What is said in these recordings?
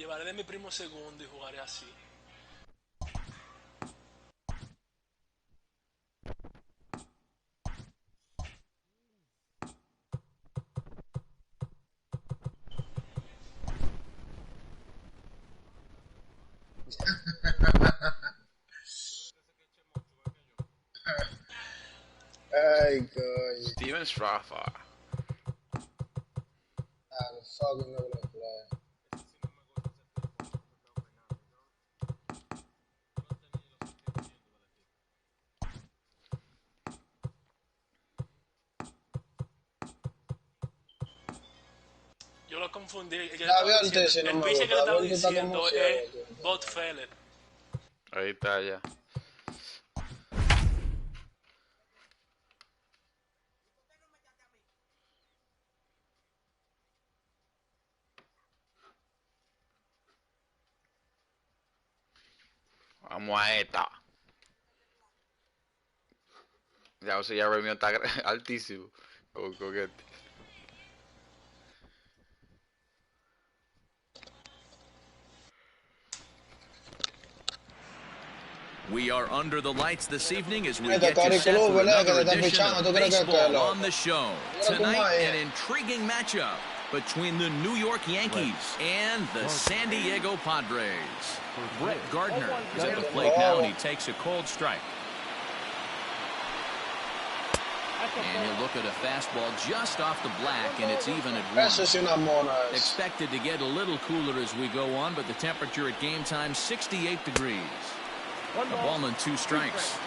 llevaré de mi primo segundo y jugaré así. Ay, coño. Steven Straffer. I'm fucking not gonna play. Yo lo confundí. El No me pitcher que le gusta. estaba Está como diciendo ciego, es tío. Bot Feller. Ahí está ya. Vamos a esta. Ya, o sea, ya el mío está altísimo. Coquete. We are under the lights this evening as we Mira, get you set for another edition of baseball on the show. Tonight, an intriguing matchup between the New York Yankees and the San Diego Padres. Brett Gardner is at the plate now, and he takes a cold strike. And he'll look at a fastball just off the black, and it's even at 1. Expected to get a little cooler as we go on, but the temperature at game time, 68 degrees. A ball and 2 strikes.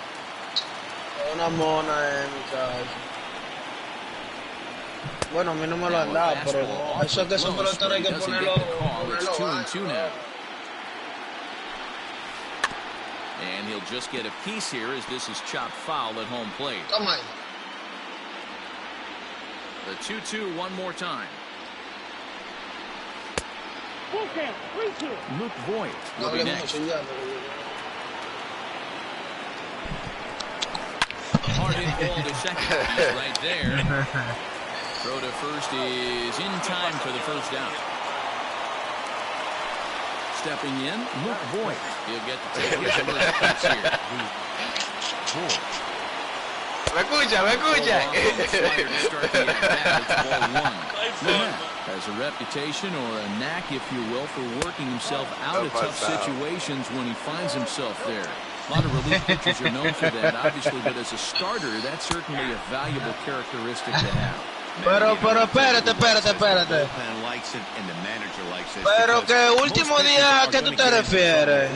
Una mona, muchacho. Bueno, a mí no me lo han dado, pero eso es que esos peloteros hay que ponerlo. It's 2-2 now. And he'll just get a piece here as this is chopped foul at home plate. Toma ahí. The 2-2 one more time. Luke Voigt will be next. Hard hit ball to second. He's right there. Throw to first is in time for the first out. Stepping in, Luke Voigt. He'll get to take his first pitch here. Me escucha. Has a reputation or a knack, if you will, for working himself out of tough situations when he finds himself there. A lot of relief pitchers are known for that, obviously, but as a starter, that's certainly a valuable characteristic to have. Pero espérate. Pero que último día, ¿a qué tú te refieres?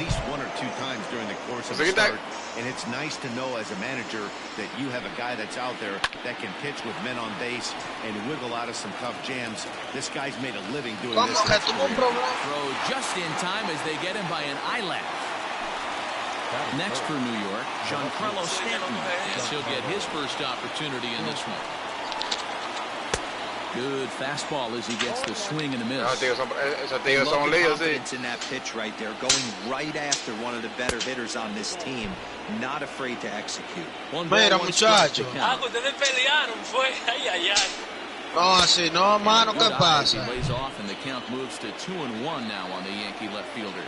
And it's nice to know as a manager that you have a guy that's out there that can pitch with men on base and wiggle out of some tough jams. This guy's made a living doing this. Throw just in time as they get him by an eyelash. Next for New York, Giancarlo Stanton, as he'll get his first opportunity in this one. Good fastball as he gets the swing and a miss. Confidence in that pitch right there, going right after one of the better hitters on this team, not afraid to execute. Mira, muchacho. Ustedes pelearon, fue. Ay. No, así no, mano, ¿qué pasa? Lays off and the count moves to 2-1 now on the Yankee left fielder.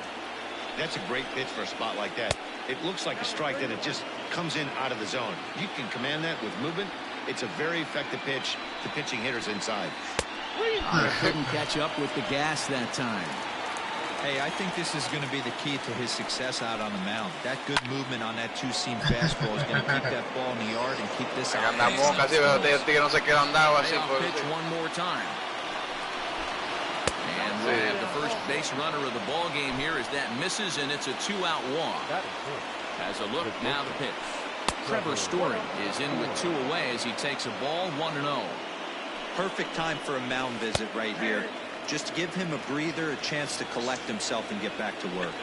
That's a great pitch for a spot like that. It looks like a strike that it just comes in out of the zone. You can command that with movement. It's a very effective pitch to pitching hitters inside. Couldn't catch up with the gas that time. Hey, I think this is going to be the key to his success out on the mound. That good movement on that two-seam fastball is going to keep that ball in the yard and keep this out. Now pitch one more time. And we'll have the first base runner of the ball game here as that misses, and it's a 2-out walk. As a look, now the pitch. Trevor Story is in with 2 away as he takes a ball 1-0. Perfect time for a mound visit right here. Just give him a breather, a chance to collect himself and get back to work.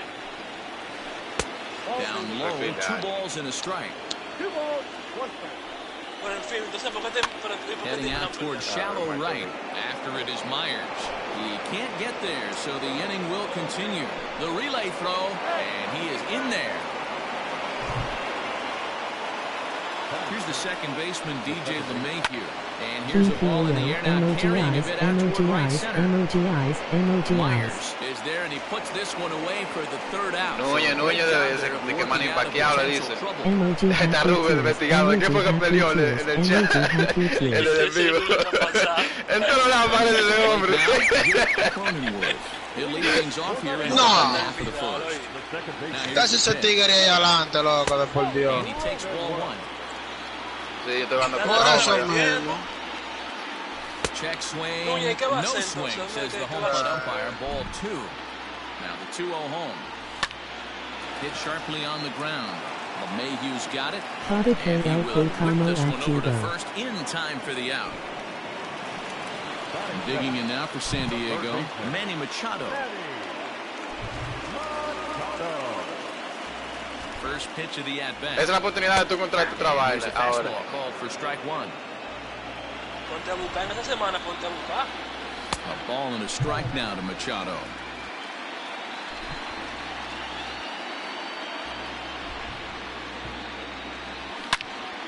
Down low, 2 balls and a strike. 2 balls, 1 strike. Heading out towards shallow right after it is Myers. He can't get there, so the inning will continue. The relay throw, and he is in there. Here's the second baseman, DJ LeMahieu. And here's a ball in the air now, carrying a bit out toward right center. Myers is there, and he puts this one away for the third out. Núñez de que Manny Pacquiao le dice. Está Rubén investigando. ¿Qué fue que peleó en el chat? En el vivo. En todos lados aparece ese hombre. No. Casi se tigre ahí adelante, loco, de por Dios. Sí, yo estoy dando Por eso mismo. Check swing, Oye, ¿qué va a no hacer, swing, entonces? says the home plate umpire. Ball 2. Now the 2-0 home. Hit sharply on the ground. Mayhew's got it. And he will whip this one over to first in time for the out. And digging in now for San Diego, Manny Machado. First pitch of the at-bat. Esa es la oportunidad de tu encontrar tu trabajo ahora. Called for strike one. Ponte a buscar en esta semana, ponte a buscar. A ball and a strike now to Machado.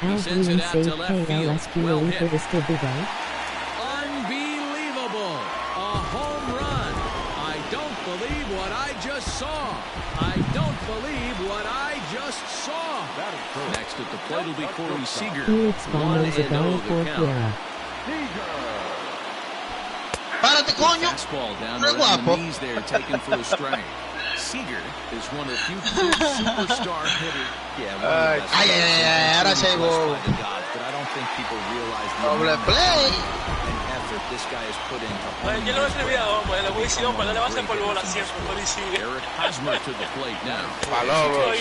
He sends it out to left field. Well hit. Unbelievable. A home run. I don't believe what I just saw. I don't believe what I just saw. Next at the plate will be Corey Seager. 1-0 the count. Párate, coño. Fastball down Re around the guapo. knees there, taken for a strike. Seager is one of the few true superstar hitters. Yeah, one of the best Ay, ay, ay, ay, ahora se by the gods, but I don't think people realize the Doble amount of play. time and effort this guy has put into Oye, yo le escribí a Omar, le voy a decir, Omar, no le va a hacer por bola siempre, por y sigue. Eric Hosmer to the plate now. Palomo.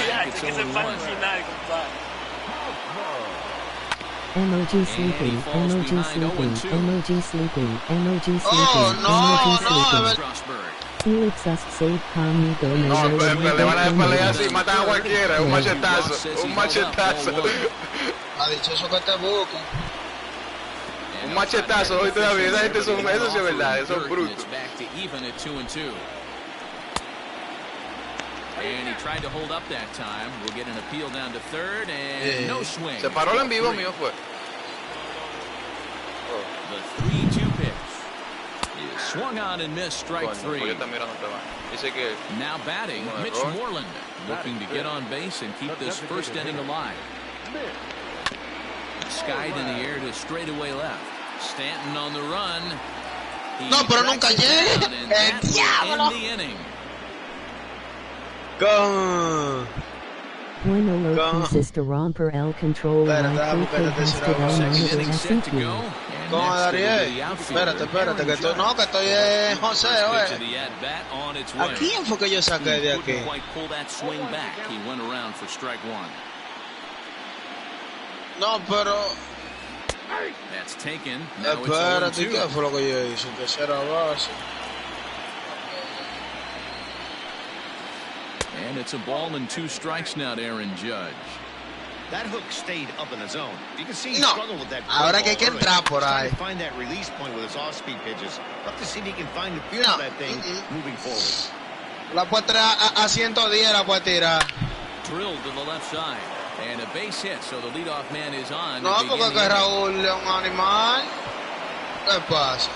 Ya, que se para el final, compadre. Emoji sleeping, emoji sleeping, emoji sleeping, emoji sleeping, Oh, no, emoji no, sleeping. Strasburg. Felix us save conmigo. No, le van a pelear así, matan a cualquiera. Un machetazo. Un machetazo. Ha dicho eso que te busco. Un machetazo hoy todavía. Esa gente son, eso sí es verdad, son brutos. Back to even at 2-2. And he tried to hold up that time. We'll get an appeal down to third and no swing. Se paró el en vivo mío fue. The 3-2 pitch. Is swung on and missed, strike three. Dice que Now batting, Mitch Moreland, looking to get on base and keep this first inning alive. Skied in the air to straightaway left. Stanton on the run. No, pero nunca llegue. El diablo. The inning. Con... Bueno lo consiste romper el control. ¿Cómo Darío? Espérate, que tú no, que estoy en José, oye. ¿A quién fue que yo saqué de aquí? No, pero... Espérate, ¿qué fue lo que yo hice? Tercera base. And it's a ball and 2 strikes now to Aaron Judge. That hook stayed up in the zone. You can see he No, struggled with that. ahora que hay que entrar por ahí. Trying to find that release point with his off-speed pitches. We'll have to see if he can find the feel of that thing moving forward. La puede tirar a 110, la puede tirar. Drilled to the left side. And a base hit, so the leadoff man is on. No, porque que Raúl es un animal. ¿Qué pasa?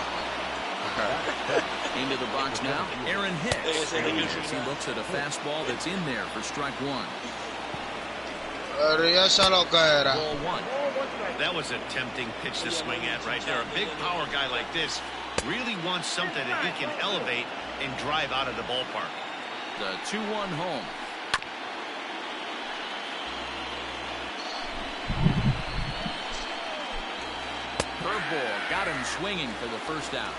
Into the box now, Aaron Hicks. He looks at a fastball that's in there for strike one. Pero esa lo que era. Ball one. That was a tempting pitch to swing at right there. A big power guy like this really wants something that he can elevate and drive out of the ballpark. The 2-1 home. Curveball got him swinging for the first out.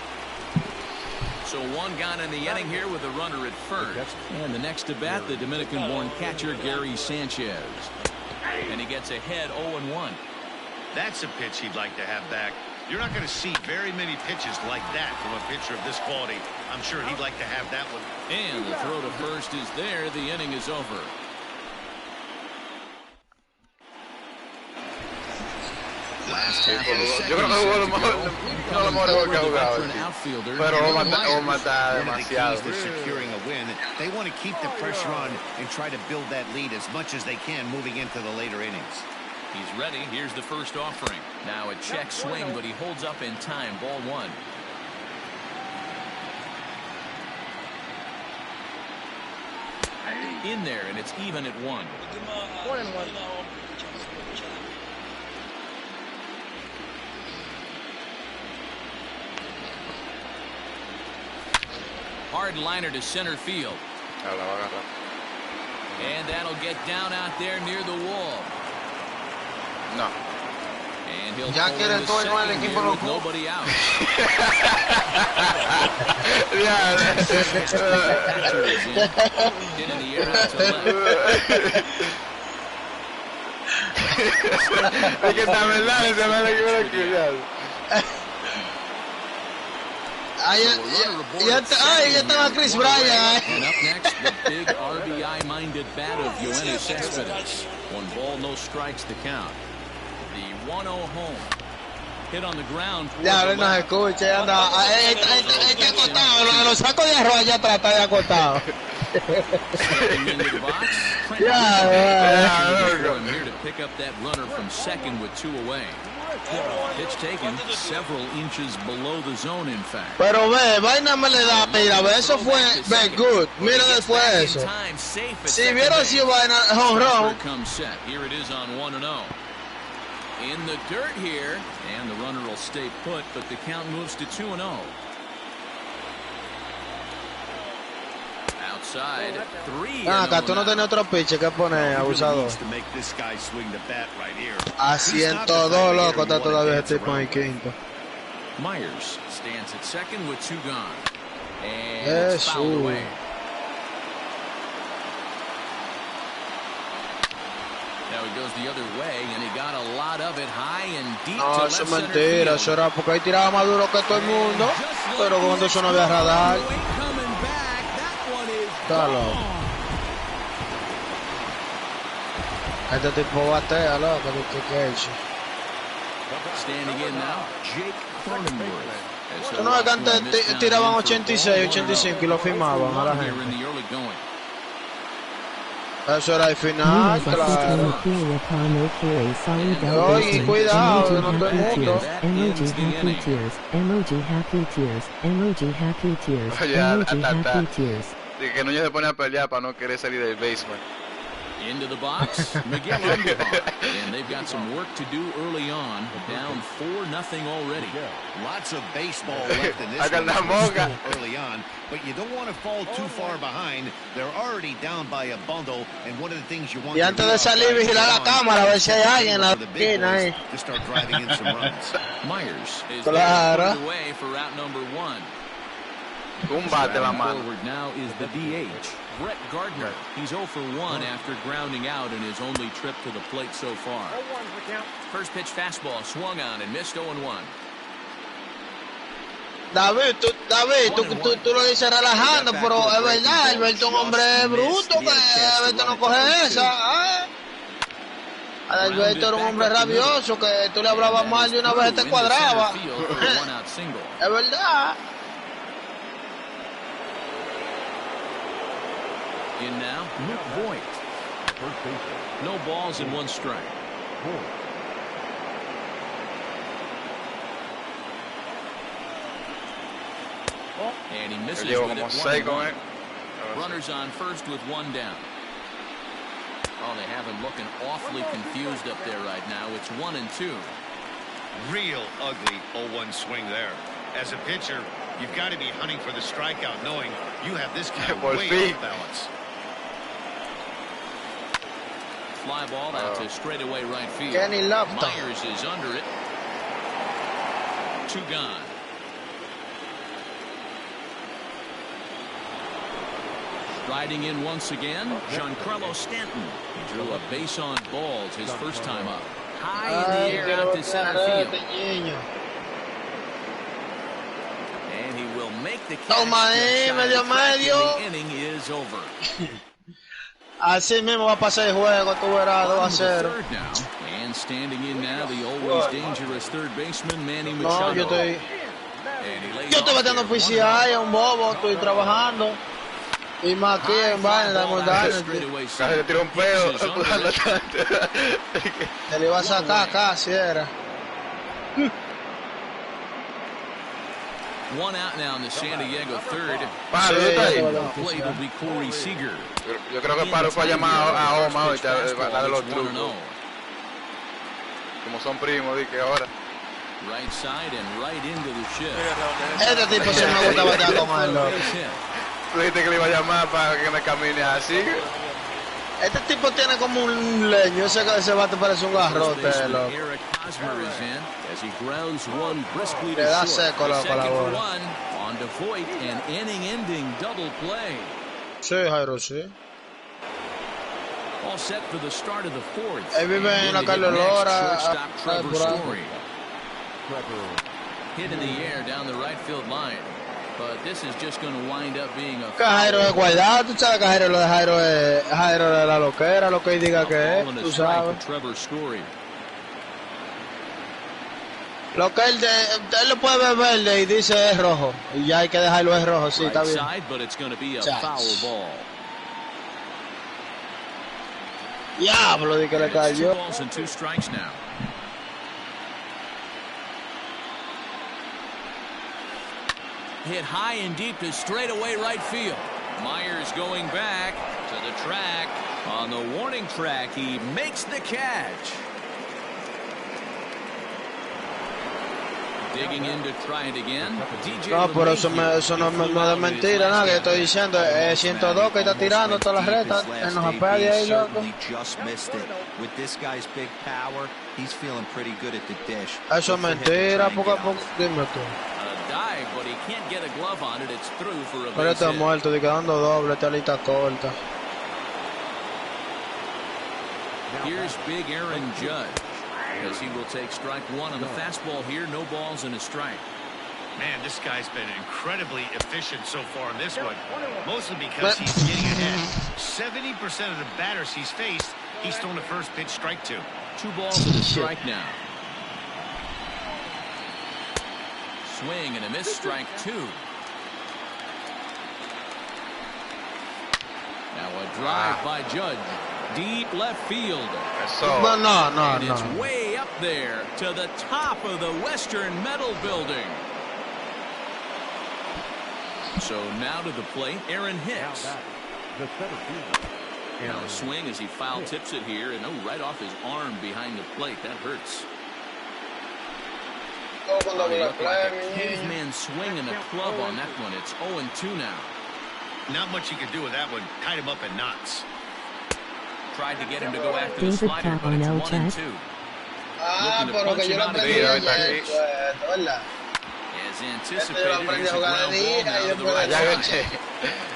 So one gone in the inning here with a runner at first. And the next to bat, the Dominican-born catcher Gary Sanchez. And he gets ahead 0-1. That's a pitch he'd like to have back. You're not going to see very many pitches like that from a pitcher of this quality. I'm sure he'd like to have that one. And the throw to first is there. The inning is over. Yo creo que jugó lo mejor que ha jugado. Pero mata demasiado. Securing a win, they want to keep the pressure on and try to build that lead as much as they can moving into the later innings. He's ready. Here's the first offering. Now a check swing, but he holds up in time. Ball one. In there, and it's even at 1. 1-1. Hard liner to center field. And that'll get down out there near the wall. No. And he'll Ya quiere todo el equipo loco. Nobody out. In the air out to left. Es que está verdad, se me ha equivocado. Ya estaba Chris Bryant. And up next, the big RBI-minded bat of Yoenis Cespedes. 1 ball, no strikes to count. The 1-0 home. Hit on the ground. Ya, no se escucha, anda. Está acostado, lo saco de arroz allá atrás, está acostado. I'm here to pick up that runner from second with 2 away. Pitch taken several inches below the zone, in fact. Pero ve, vaina me le da, mira, ve, eso fue good. Mira después eso. Si hubiera sido vaina home run. Here it is on 1-0. In the dirt here, and the runner will stay put, but the count moves to 2-0. Outside, 3. Acá tú no tienes otro pitch que poner, abusador. A 102, loco, está todavía este tipo en el quinto. Myers stands at second with 2 gone. And it's fouled away. Now he goes the other way, and he got a lot of it high and deep to left eso es center mentira, field. eso era porque ahí tiraba más duro que todo el mundo, pero cuando eso no había radar. Está loco. Este tipo batea, loco, ¿qué es eso? Standing in now, Jake Cronenworth. Tú no ves que antes tiraban 86, 85 y lo firmaban a la gente. Eso era el final, claro. Oye, cuidado, no todo el mundo. Emoji happy tears. Emoji happy tears. Emoji happy tears. Emoji happy tears. De que no se pone a pelear para no querer salir del basement. Into the box, Miguel Andujar. And they've got some work to do early on. Down 4-0 already. Lots of baseball left in this one early on, but you don't want to fall too far behind. They're already down by a bundle, and one of the things you want Y antes de salir vigilar la cámara a ver si hay alguien en la esquina ahí. to start driving in some runs. Myers is Claro. away for route number 1. Un bate la mano. Forward now is the DH, Brett Gardner. He's 0 for 1 after grounding out in his only trip to the plate so far. First pitch fastball swung on and missed 0-1. David, tú lo dices relajando, pero es verdad, Alberto es un hombre bruto, que Alberto no coge esa. Alberto era un hombre rabioso, que tú le hablabas mal y una vez te cuadraba. Es verdad. In now, Luke Voigt. No balls and 1 strike. And he misses with it. 1-1. Runners on first with 1 down. Oh, they have him looking awfully confused up there right now. It's 1-2. Real ugly 0-1 swing there. As a pitcher, you've got to be hunting for the strikeout, knowing you have this guy way off balance. Fly ball out to straightaway right field. Myers is under it. 2 gone. Striding in once again, Giancarlo Stanton. He drew a base on balls his first time up. High in the air out to center field. And he will make the catch. The inning is over. Así mismo va a pasar el juego, tú verás 2-0. And standing in now, the always dangerous third baseman, Manny No, Machado. yo estoy bateando oficial, es un bobo, estoy trabajando. Y más aquí en vaina de montaña. Casi le tiró un pedo. Se le iba a sacar acá, si era. One out now in the San Diego third. Paro, ¿tú estás ahí? Play will be Corey Seager. Yo creo que Paro fue a llamar a Oma ahorita, la de los trucos. Como son primos, di que ahora. Right side and right into the shift. Este tipo sí me gusta batear como él, loco. Tú dijiste que le iba a llamar para que me camine así. Este tipo tiene como un leño, ese bate parece un garrote, loco. Le da seco, loco, la bola. Sí, Jairo, sí. Él vive en la Carlos Lora. Hit in the air down the right field line. But this is just going to wind up being a Jairo es guardado, tú sabes que Jairo lo de Jairo es de la loquera, lo que él diga que es, tú sabes. Lo que él lo puede ver verde y dice es rojo, y ya hay que dejarlo es rojo, sí, está bien. Diablo, di que le cayó. Hit high and deep to straightaway right field. Myers going back to the track. On the warning track, he makes the catch. Digging in to try it again. No, pero eso no es mentira, nada, que yo estoy diciendo, 102 que está tirando todas las retas, en los apague ahí, loco. Eso es mentira, poco a poco, dime tú. Pero está muerto, de quedando doble, esta lista corta. Here's big Aaron Judge, as he will take strike one on the fastball here. No balls and a strike. Man, this guy's been incredibly efficient so far in this one. Mostly because he's getting ahead. 70% of the batters he's faced, he's thrown the first pitch strike to. 2 balls and a strike now. Swing and a miss, strike 2. Now a drive by Judge. Deep left field. No. It's way up there to the top of the Western Metal Building. So now to the plate, Aaron Hicks. Now a swing as he foul tips it here, and right off his arm behind the plate. That hurts. Caveman swinging a club on that one. It's 0-2 now. Not much you can do with that one. Tied him up in knots. Tried to get him to go after the slider, but it's 1-2. Looking to punch him out of here. As anticipated, here's a ground ball now to the right side.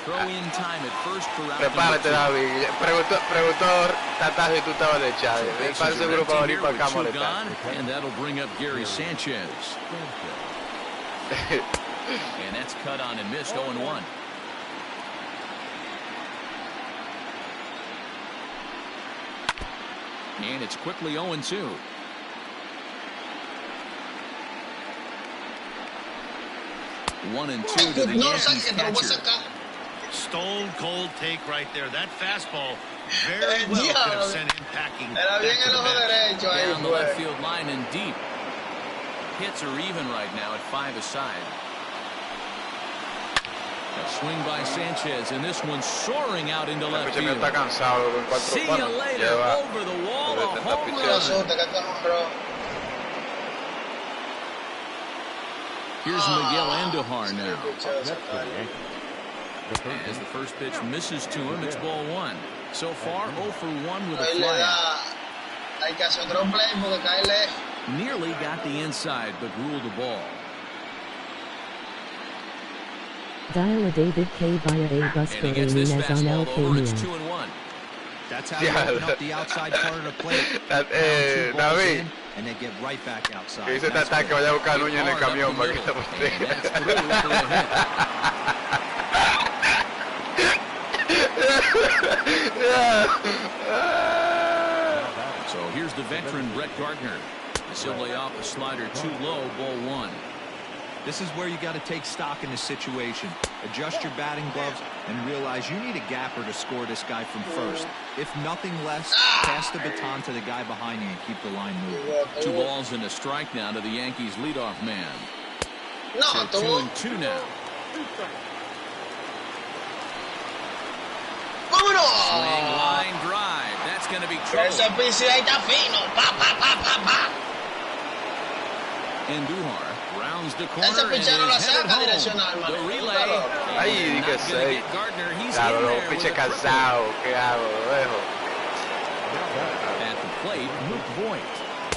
Throw in time at first for out. Prepárate, David. Preguntó Tata si tú estabas de Chávez. Para seguro para venir para acá molestar. And that'll bring up Gary Sanchez. And that's cut on and missed, 0-1. And it's quickly 0-2. One and two to the Yankees catcher. Stone cold take right there. That fastball very well could have sent him packing back to the bench. Down the left field line and deep. Hits are even right now at 5 aside. A swing by Sanchez, and this one soaring out into left field. See you later. Over the wall, a home run. Here's Miguel Andujar now. As the first pitch misses to him, it's ball 1. So far, 0 for 1 with a flyout. Nearly got the inside, but ruled the ball. Dial a David K via a bus for Ramirez on LK News. That's how you open up the outside part of the plate. David. And they get right back outside. Que dice Tata que vaya a buscar Núñez en el camión para que la So here's the veteran Brett Gardner. He'll lay off a slider too low, ball 1. This is where you got to take stock in this situation. Adjust your batting gloves and realize you need a gapper to score this guy from first. If nothing less, pass the baton to the guy behind you and keep the line moving. 2 balls and a strike now to the Yankees leadoff man. No, so 2-2 now. ¡Vámonos! Swing, line drive. That's going to be trouble. Ese piso ahí está fino. Pa, pa, pa, pa, pa. Andujar rounds the corner Ese and is pichero lo headed saca direccional, home. mano. The relay. Ahí, Not que gonna sé. get Gardner. He's Claro, in los there with piches a triple. cansados. ¿Qué hago? Lo dejo. At the plate, Voigt.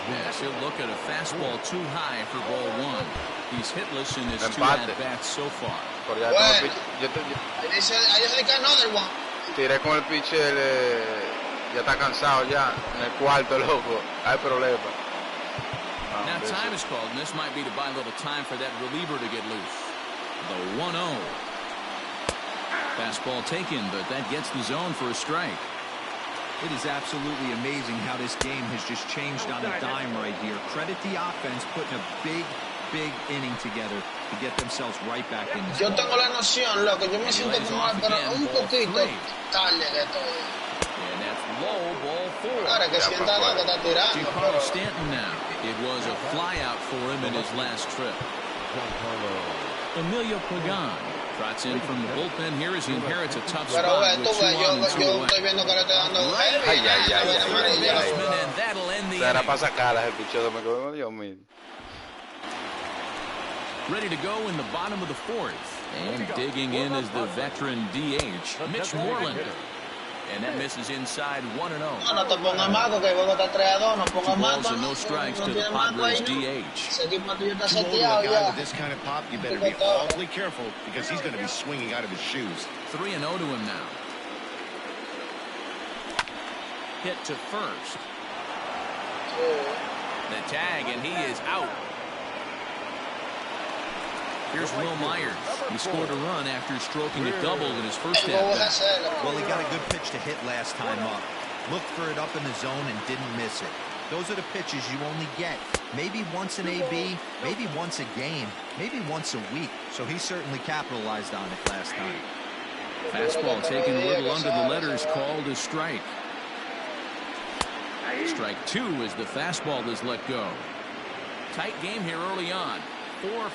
Yes, he'll look at a fastball too high for ball 1. He's hitless in his 2 at-bats so far. Pero ya Bueno. con el pitcher, Ahí dice another one. tiré con el pitcher, ya está cansado ya. En el cuarto, loco. Hay problema. Now time is called, and this might be to buy a little time for that reliever to get loose. The 1-0. Fastball taken, but that gets the zone for a strike. It is absolutely amazing how this game has just changed on a dime right here. Credit the offense putting a big inning together to get themselves right back in this Yo ball. tengo la noción, loco. Yo me siento como pero un poquito tarde de todo. And that's low, ball 4. Ahora que sienta que está tirando. Giancarlo Stanton now. It was a flyout for him in his last trip. Emilio Pagan trots in from the bullpen here as he inherits a tough Pero spot tú with 2 ves, on and 2 yo away. estoy viendo que le estoy dando Ay, ay, ay. And that'll end the Era inning. para sacarlas el pichero. Me quedó, Dios mío. Ready to go in the bottom of the 4th. And digging in is the veteran DH, Mitch Moreland. And that misses inside 1-0. No te pongas maco, que el juego está 3-2. No 2 pongas balls maco. and no strikes to the Padres DH. Ese equipo tuyo está Too old to a seteado guy ya. with this kind of pop, you better be awfully careful because he's going to be swinging out of his shoes. 3-0 to him now. Hit to first. The tag, and he is out. Here's Will Myers. He scored a run after stroking a double in his first at-bat. Well, he got a good pitch to hit last time up. Looked for it up in the zone and didn't miss it. Those are the pitches you only get. Maybe once an AB, maybe once a game, maybe once a week. So he certainly capitalized on it last time. Fastball taken a little under the letters, called a strike. Strike 2 as the fastball is let go. Tight game here early on.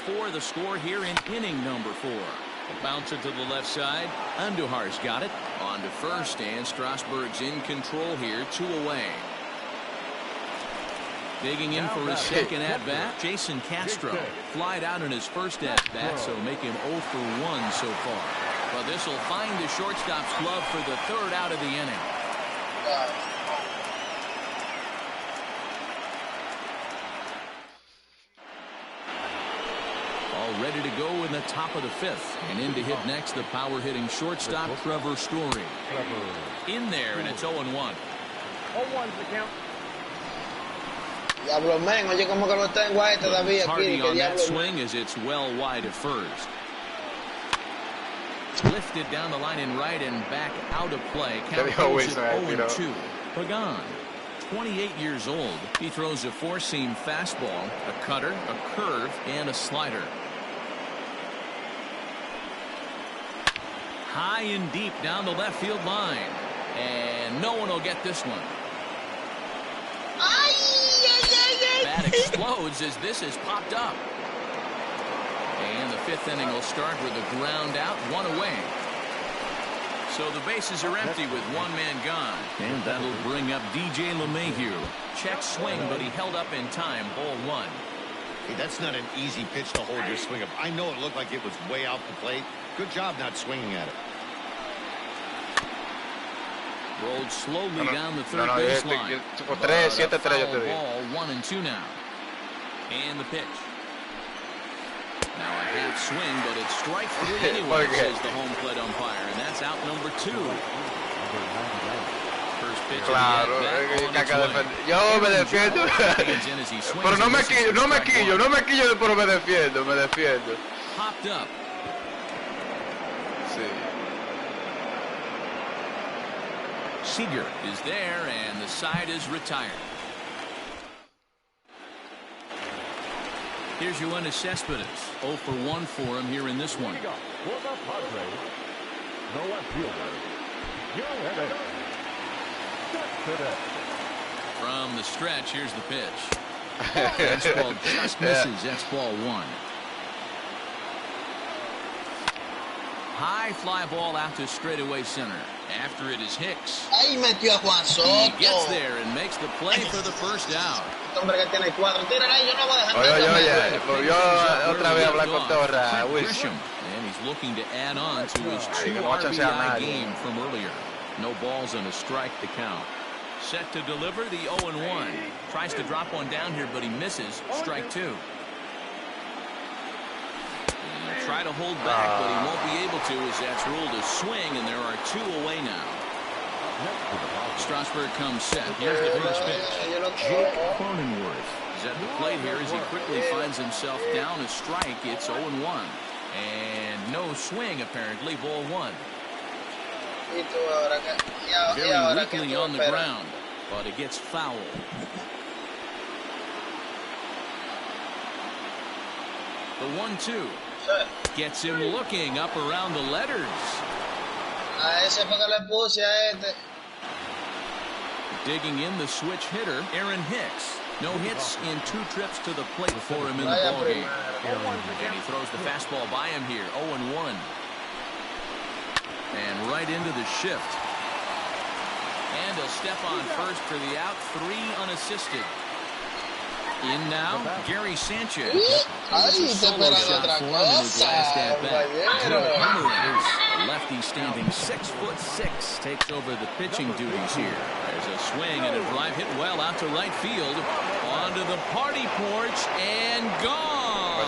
4-4 the score here in inning number 4. A bouncer to the left side. Andujar's got it. On to first, and Strasburg's in control here, 2 away. Digging in for his second at-bat, Jason Castro. Flied out in his first at-bat, so make him 0 for 1 so far. But this will find the shortstop's glove for the 3rd out of the inning. All ready to go in the top of the 5th. And in to hit next, the power-hitting shortstop, Trevor Story. In there, and it's 0-1. 0-1's the count. Diablo, men, oye, como que lo tengo ahí todavía aquí. Hardy Que on that diablo. swing as it's well wide at first. Lifted down the line in right and back out of play. Count goes at 0-2. Pagan, 28 years old. He throws a 4-seam fastball, a cutter, a curve, and a slider. High and deep down the left field line. And no one will get this one. Bat explodes as this is popped up. And the 5th inning will start with a ground out, 1 away. So the bases are empty with 1 man gone. And that'll bring up DJ LeMahieu. Check swing, but he held up in time. Ball 1. Hey, that's not an easy pitch to hold your swing up. I know it looked like it was way out the plate. Good job not swinging at it. Rolled slowly down the 3rd baseline. Ball 1-2 now. And the pitch. Now a half swing, but it's strike 3 anyway, says the home plate umpire, and that's out number 2. First pitch. Claro, yo me defiendo. Pero no me quillo, pero me defiendo. Popped up. Sí. Seager is there, and the side is retired. Here's Yoenis Cespedes. 0 for 1 for him here in this one. From the stretch, here's the pitch. Fastball just misses. That's ball 1. High fly ball out to straightaway center. After it is Hicks. Ahí metió a Juan Soto. He gets there and makes the play for the first out. Hombre que tiene 4. Tírala ahí, yo no voy a dejar. Oye, volvió otra vez a hablar con Torra, Wilson. And he's looking to add on to his 2 RBI game from earlier. No balls and a strike to count. Set to deliver the 0-1. Tries to drop one down here, but he misses. Strike 2. He'll try to hold back, but he won't be able to as that's ruled a swing, and there are 2 away now. Strasburg comes set. Here's the first pitch. Jake Cronenworth is at the plate here as he quickly finds himself down a strike. It's 0-1. And no swing, apparently. Ball 1. Very weakly on the ground, but it gets foul. The 1-2 gets him looking up around the letters. Digging in the switch hitter, Aaron Hicks. No hits in 2 trips to the plate for him in the ballgame. And he throws the fastball by him here. 0-1. And right into the shift. And a step on first for the out. 3 unassisted. In now, Gary Sanchez. Solo shot for him in his last at bat. The lefty standing 6'6" takes over the pitching duties here. There's a swing and a drive hit well out to right field. Onto the party porch and gone.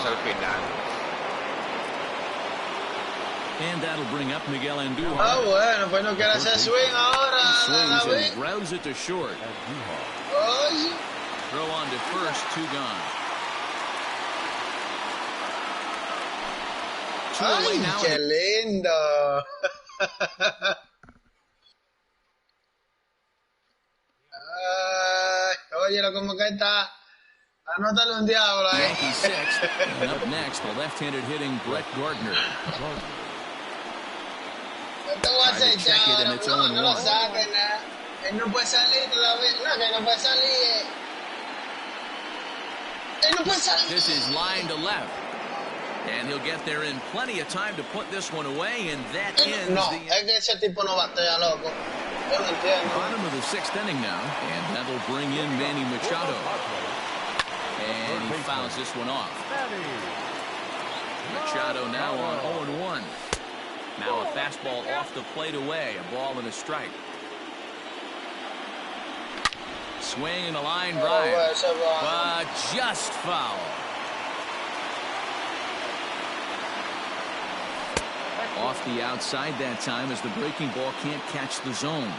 And that'll bring up Miguel Andujar. Bueno, pues no quiere hacer swing ahora. He swings and grounds it to short. Throw on to first, 2 gone. 2 away now. ¡Qué lindo! Óyelo como que está. Anótale un diablo ahí. Yankees 6th. And up next, the left-handed hitting Brett Gardner. Te voy a aceitar ahora. No lo saquen. Él no puede salir todavía. No, que no puede salir. This is line to left. And he'll get there in plenty of time to put this one away, and that ends es que ese tipo no batea, loco. Yo no entiendo. Bottom of the 6th inning now, and that'll bring in Manny Machado. And he fouls this one off. Machado now on 0-1. Now a fastball off the plate away, a ball and a strike. Swing and a line drive, but just foul. Off the outside that time as the breaking ball can't catch the zone.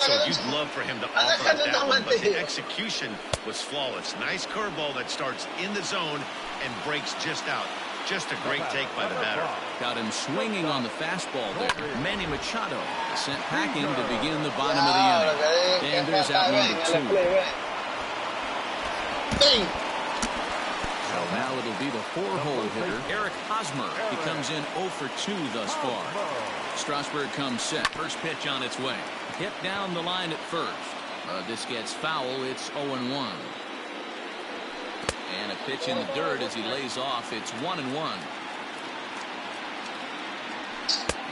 So you'd love for him to offer up that one, but the execution was flawless. Nice curveball that starts in the zone and breaks just out. Just a great take by the batter. Got him swinging on the fastball there. Manny Machado sent packing to begin the bottom of the inning. And there's out number 2. So now it'll be the 4-hole hitter, Eric Hosmer. He comes in 0 for 2 thus far. Strasburg comes set. First pitch on its way. Hit down the line at first. This gets foul. It's 0-1. And a pitch in the dirt as he lays off. It's 1-1.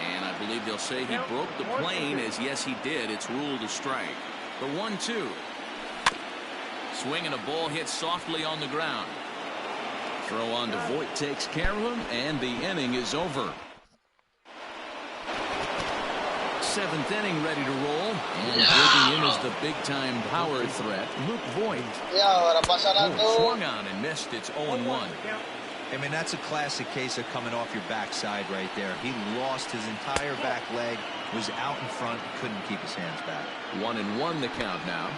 And I believe they'll say he broke the plane, as yes he did. It's ruled a strike. The 1-2. Swing and a ball hit softly on the ground. Throw on to Voit takes care of him, and the inning is over. 7th inning ready to roll, and digging in is the big-time power threat, Luke Voit. Swung on and missed. It's 0-1. I mean, that's a classic case of coming off your backside right there. He lost his entire back leg, was out in front, couldn't keep his hands back. 1-1 the count now.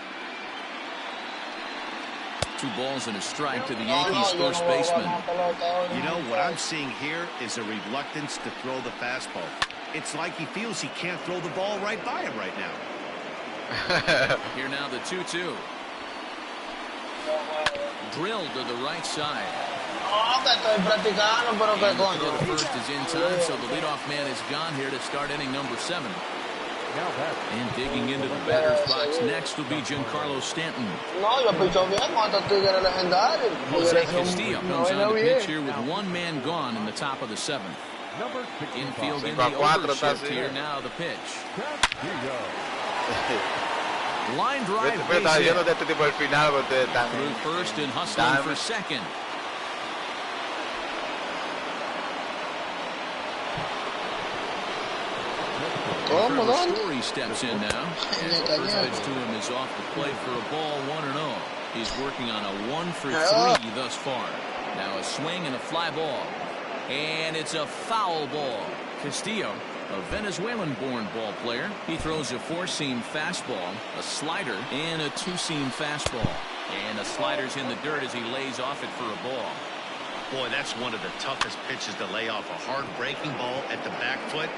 2 balls and a strike to the Yankees first baseman. You know, what I'm seeing here is a reluctance to throw the fastball. It's like he feels he can't throw the ball right by him right now. Here now the 2-2. Drilled to the right side. que estoy practicando, pero que And the coño. throw to first is in time, so the leadoff man is gone here to start inning number 7. And digging into the batter's box next will be Giancarlo Stanton. No, yo picho bien con estos tigres legendarios. Jose Castillo comes on to pitch here with one man gone in the top of the 7th. Infield in the overshift here. Now the pitch. Line drive base hit. Through first and hustling for second. Story steps in now. And the first pitch to him is off the plate for a ball, 1-0. He's working on a 1-for-3 thus far. Now a swing and a fly ball. And it's a foul ball. Castillo, a Venezuelan-born ball player. He throws a 4-seam fastball, a slider, and a 2-seam fastball. And the slider's in the dirt as he lays off it for a ball. Boy, that's one of the toughest pitches to lay off. A hard breaking ball at the back foot.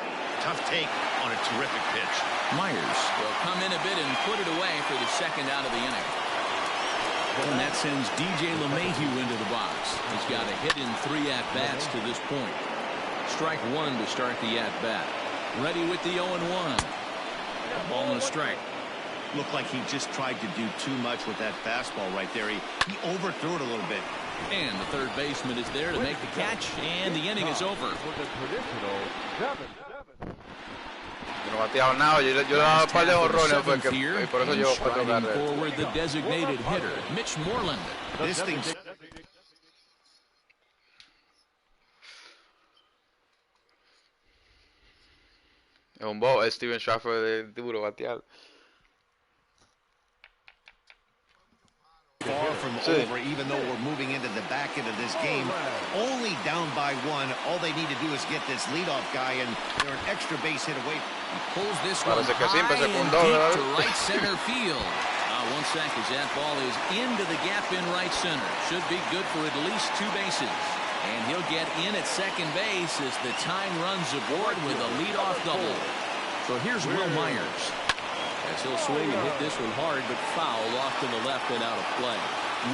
Tough take on a terrific pitch. Myers will come in a bit and put it away for the second out of the inning. And that sends DJ LeMahieu into the box. He's got a hit in 3 at-bats to this point. Strike 1 to start the at-bat. Ready with the 0-1. Ball and a strike. Looked like he just tried to do too much with that fastball right there. He overthrew it a little bit. And the third baseman is there to make the catch, and the inning is over. No bateado nada, yo le daba un par de horrones porque por eso llevo 4 carreras. Forward the designated hitter, Mitch Moreland. This thing's Es un bobo, es Steven Stratford de duro batear. far from over, even though we're moving into the back end of this game. Only down by 1. All they need to do is get this leadoff guy, and they're an extra base hit away. He pulls this one high and deep to right center field. One sec as that ball is into the gap in right center. Should be good for at least 2 bases. And he'll get in at second base as the time runs aboard with a leadoff double. So here's Will Myers. As he'll swing and hit this one hard, but foul off to the left and out of play.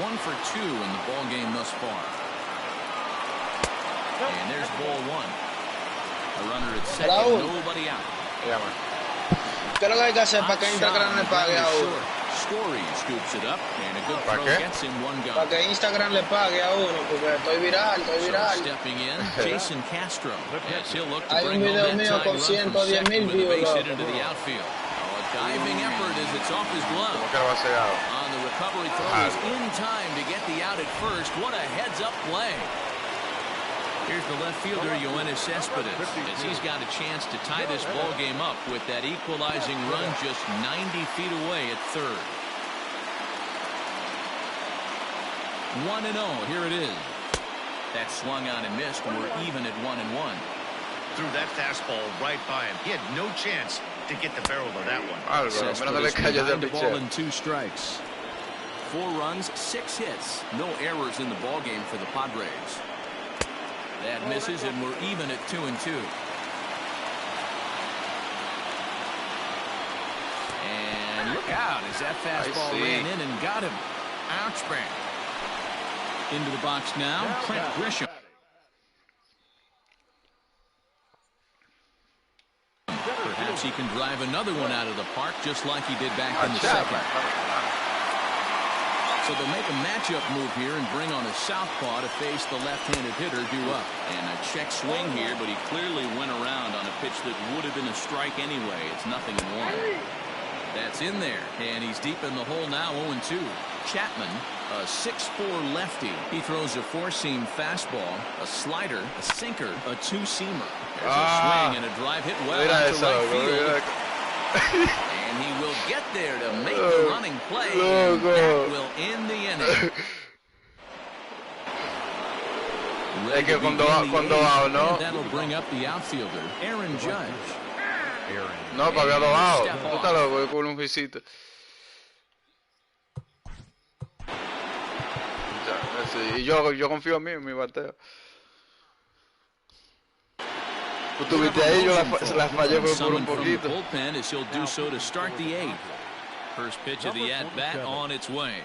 1 for 2 in the ball game thus far. And there's ball 1. A runner at second, nobody out. Yeah, man. ¿Qué es lo que hay que hacer para que Instagram le pague a uno? Story scoops it up, and a good throw gets him 1 gun. Para que Instagram le pague a uno, porque estoy viral, So stepping in, Jason Castro. As he'll look to Hay un bring video home that mío tying con run from 110,000 second with a base views. hit into the outfield. Diving effort as it's off his glove. On the recovery throw is in time to get the out at first. What a heads-up play. Here's the left fielder, Yoenis Cespedes, as he's got a chance to tie this ball game up with that equalizing run just 90 feet away at third. 1-0, here it is. That swung on and missed. We're even at 1-1. Threw that fastball right by him. He had no chance to get the barrel of that one. Cespedes behind the ball in 2 strikes. 4 runs, 6 hits. No errors in the ball game for the Padres. That misses, and we're even at 2-2. And look out as that fastball ran in and got him. Ouch, bang. Into the box now, Trent Grisham. Perhaps he can drive another one out of the park just like he did back in the second. So they'll make a matchup move here and bring on a southpaw to face the left-handed hitter due up. And a check swing here, but he clearly went around on a pitch that would have been a strike anyway. It's 0-1. That's in there, and he's deep in the hole now, 0-2. Chapman, a 6'4" lefty. He throws a 4-seam fastball, a slider, a sinker, a 2-seamer. There's a swing and a drive hit well out to right field. And he will get there to make the running play, and that will end the inning. And that'll bring up the outfielder, Aaron Judge. No, para había dobado. Tú estás loco con un visito. Y yo confío en mí, en mi bateo. Tú estuviste ahí, yo la fallé por un poquito. Bullpen as he'll do so to start the 8th. First pitch of the at-bat on its way.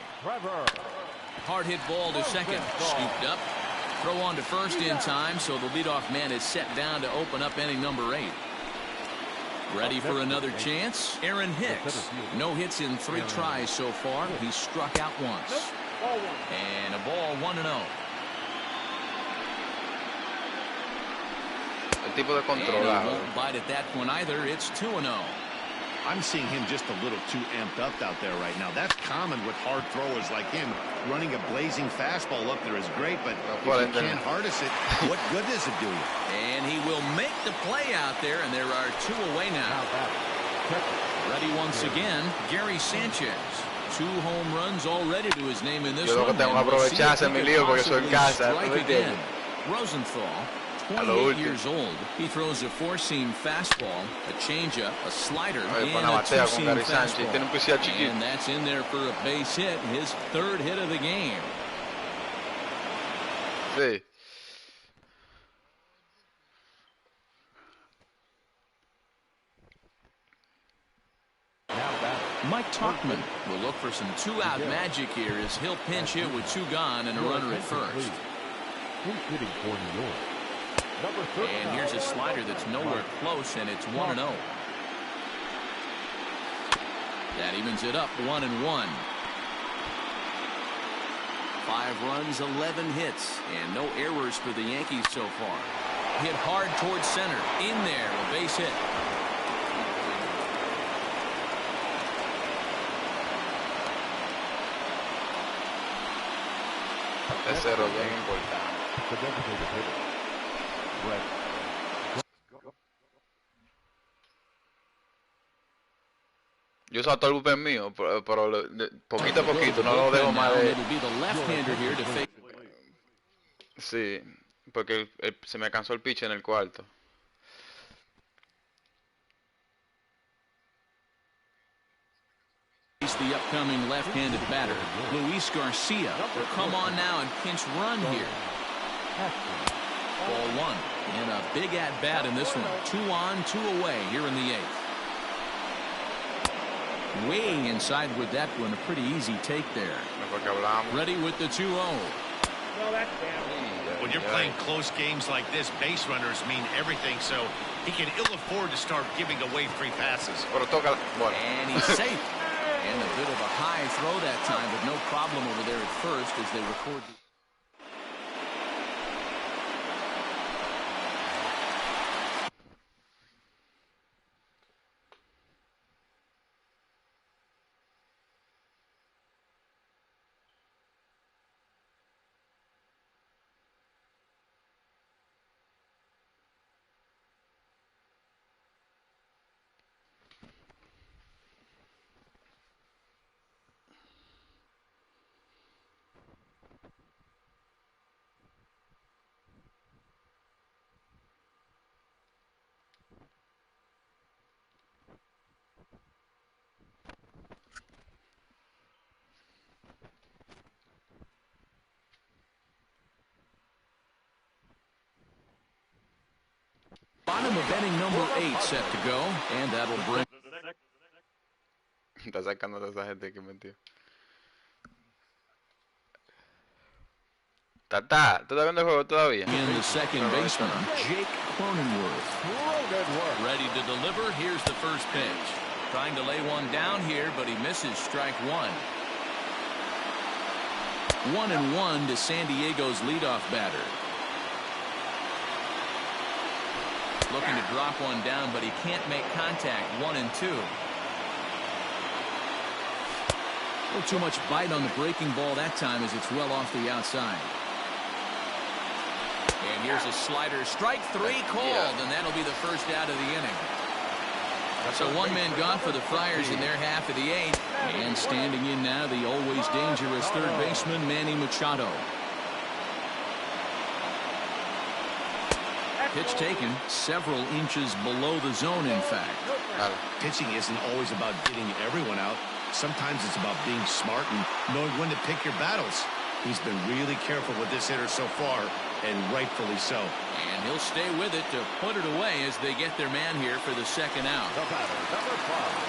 Hard hit ball to second. Scooped up. Throw on to first in time, so the leadoff man is set down to open up inning number 8. Ready for another chance? Aaron Hicks. No hits in 3 tries so far. He's struck out once. And a ball 1-0. El tipo de controlado. Won't bite at that one either. It's 2-0. I'm seeing him just a little too amped up out there right now. That's common with hard throwers like him. Running a blazing fastball up there is great, but if you can't harness it, what good does it do you? And he will make the play out there, and there are 2 away now. Ready once again, Gary Sanchez. 2 home runs already to his name in this one. Yo lo que tengo que aprovechar es mi lío porque soy en casa. Rosenthal, 28 years old. He throws a 4-seam fastball, a changeup, a slider, and a 2-seam fastball. And that's in there for a base hit, his 3rd hit of the game. Sí. Mike Tauchman will look for some 2-out magic here as he'll pinch hit with 2 gone and a runner at first. And here's a slider that's nowhere close, and it's 1-0. That evens it up 1-1. 5 runs, 11 hits, and no errors for the Yankees so far. Hit hard towards center. In there, a base hit. Ese error bien importante. Yo uso todo el bullpen mío, pero poquito a poquito, no lo dejo más de... Sí, porque se me cansó el pitch en el cuarto. The upcoming left-handed batter, Luis Garcia, will come on now and pinch run here. Ball 1, and a big at-bat in this one. 2 on, 2 away here in the 8th. Way inside with that one, a pretty easy take there. Ready with the 2-0. When you're playing close games like this, base runners mean everything, so he can ill afford to start giving away free passes. And he's safe. And a bit of a high throw that time, but no problem over there at first as they record. Bottom of inning number 8 set to go, and that'll bring. Está sacando a esa gente que metió. Tata, ¿tú estás viendo el juego todavía? In the second baseman, Jake Cronenworth. Ready to deliver. Here's the first pitch. Trying to lay one down here, but he misses strike 1. 1-1 to San Diego's leadoff batter. Looking to drop one down, but he can't make contact. 1-2. A little too much bite on the breaking ball that time as it's well off the outside. And here's a slider. Strike 3 called, and that'll be the first out of the inning. So 1 man gone for the Friars in their half of the 8th. And standing in now, the always dangerous third baseman, Manny Machado. Pitch taken several inches below the zone, in fact. Pitching isn't always about getting everyone out. Sometimes it's about being smart and knowing when to pick your battles. He's been really careful with this hitter so far, and rightfully so. And he'll stay with it to put it away as they get their man here for the second out.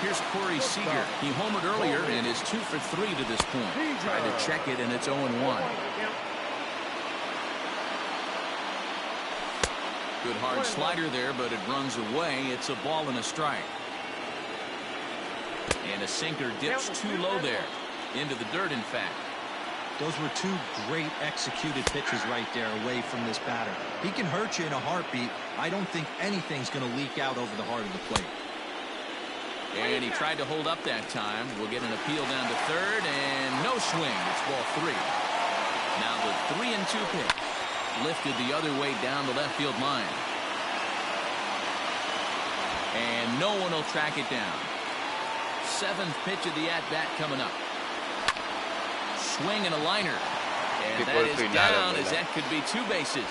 Here's Corey Seager. He homered earlier and is 2 for 3 to this point. Tried to check it, and it's 0-1. Good hard slider there, but it runs away. It's a ball and a strike. And a sinker dips too low there. Into the dirt, in fact. Those were two great executed pitches right there away from this batter. He can hurt you in a heartbeat. I don't think anything's going to leak out over the heart of the plate. And he tried to hold up that time. We'll get an appeal down to third, and no swing. It's ball 3. Now the 3-2 pitch. Lifted the other way down the left field line. And no one will track it down. 7th pitch of the at-bat coming up. Swing and a liner. And that is down, as that could be 2 bases.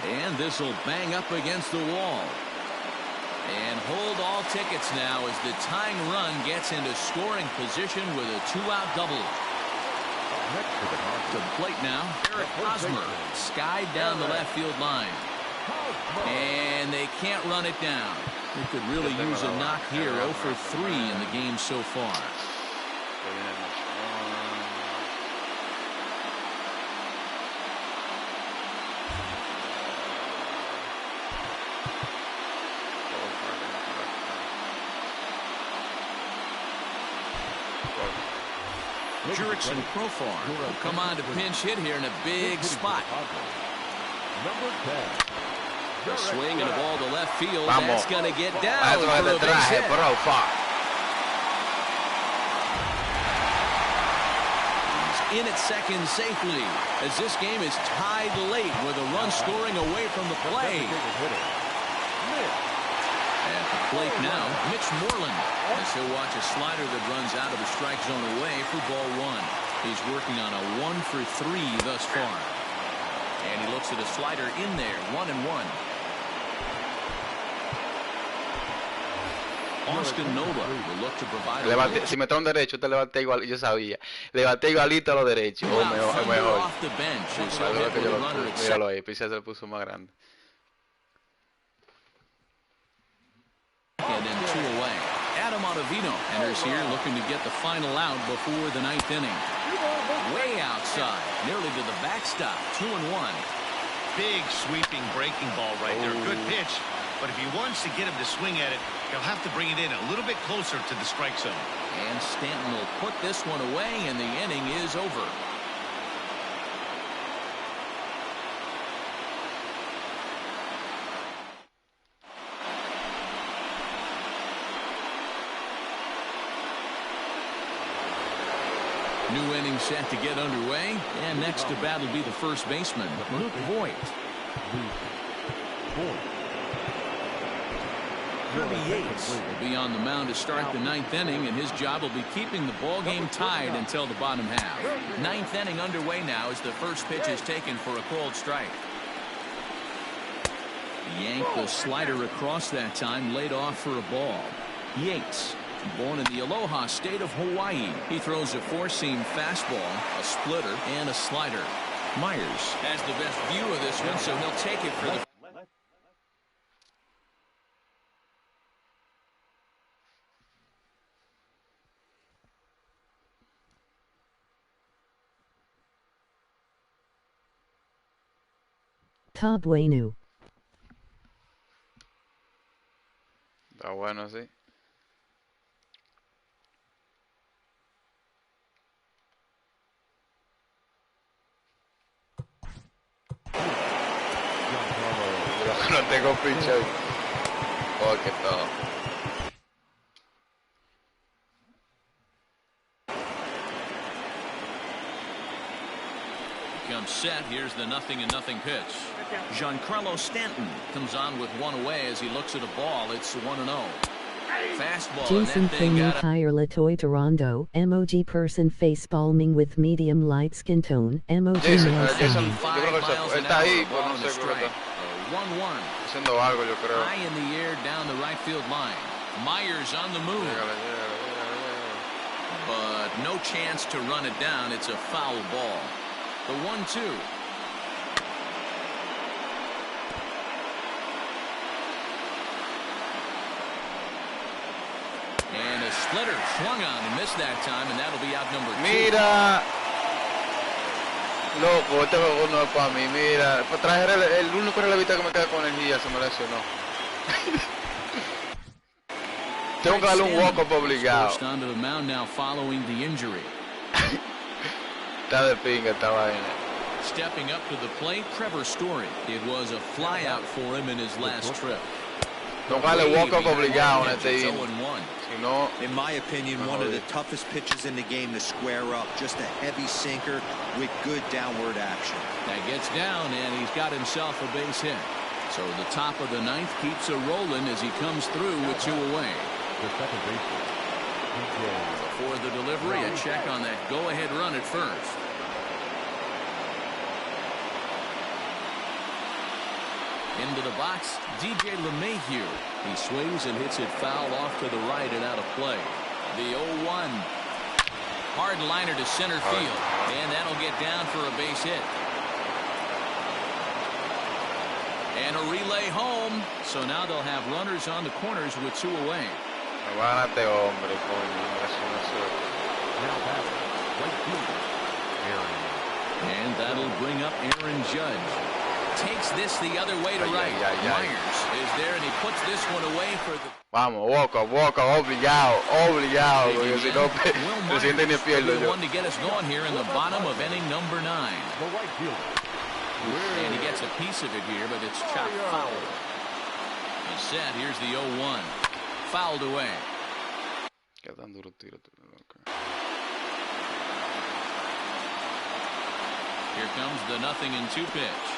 And this will bang up against the wall. And hold all tickets now as the tying run gets into scoring position with a 2-out double. To the plate now, Eric Hosmer. Skied down the left field line. And they can't run it down. They could really use a knock here. 0 for 3 in the game so far. Jurickson Profar will come on to pinch hit here in a big spot. A swing and a ball to left field. That's going to get down for a base hit. He's in at second safely as this game is tied late with a run scoring away from the play. At the plate now, Mitch Moreland, as he'll watch a slider that runs out of the strike zone away for ball 1. He's working on a 1 for 3 thus far. And he looks at a slider in there, 1-1. Austin Nova will look to provide si me trae un derecho, te levanté igual, yo sabía. Levanté igualito a los derechos. O mejor. Míralo ahí, Pisa se le puso más grande. And then 2 away. Adam Ottavino enters here looking to get the final out before the 9th inning. Way outside, nearly to the backstop, 2-1. Big sweeping breaking ball right there. Good pitch, but if he wants to get him to swing at it, he'll have to bring it in a little bit closer to the strike zone. And Stanton will put this one away, and the inning is over. New inning set to get underway, and next to bat will be the first baseman, Luke Voigt. Kirby Yates will be on the mound to start the 9th inning, and his job will be keeping the ball game tied until the bottom half. 9th inning underway now as the first pitch is taken for a called strike. Yanked the slider across that time, laid off for a ball. Yates, born in the Aloha state of Hawaii. He throws a 4-seam fastball, a splitter, and a slider. Myers has the best view of this one, so he'll take it for the... Está bueno. Está bueno, sí. No tengo pinche. Oh, que todo. Comes set. Here's the 0-0 pitch. Giancarlo Stanton comes on with one away as he looks at a ball. It's 1-0. Fastball. Jason Payne higher Latoy Toronto. Emoji person face palming with medium light skin tone. Emoji Jason, male yo sound. creo que él está ahí, pero no sé cómo está. 1-1. Haciendo algo, yo creo. High in the air down the right field line. Myers on the move. But no chance to run it down. It's a foul ball. The 1-2. And a splitter swung on and missed that time, and that'll be out number 2. Mira. Loco, este juego no es para mí. Mira, para traer el único relevista que me queda con energía se me lesionó. Tengo que darle un walk-up obligado. Está de pinga esta vaina. Stepping up to the plate, Trevor Story. It was a flyout for him in his last trip. Tengo que darle walk-up obligado en este inning. Si no, in my opinion, one of the toughest pitches in the game to square up. Just a heavy sinker with good downward action. That gets down, and he's got himself a base hit. So the top of the ninth keeps a rolling as he comes through with 2 away. Before the delivery, a check on that go-ahead run at first. Into the box, DJ LeMahieu. He swings and hits it foul off to the right and out of play. The 0-1. Hard liner to center field, and that'll get down for a base hit. And a relay home, so now they'll have runners on the corners with 2 away. And that'll bring up Aaron Judge. Takes this the other way to right. Myers is there, and he puts this one away for the... Vamos, walk-up, obligado, porque si no, se siente ni pierdo yo. One to get us going here in the bottom of inning number 9. And he gets a piece of it here, but it's chopped foul. He's set. Here's the 0-1. Fouled away. Here comes the 0-2 pitch.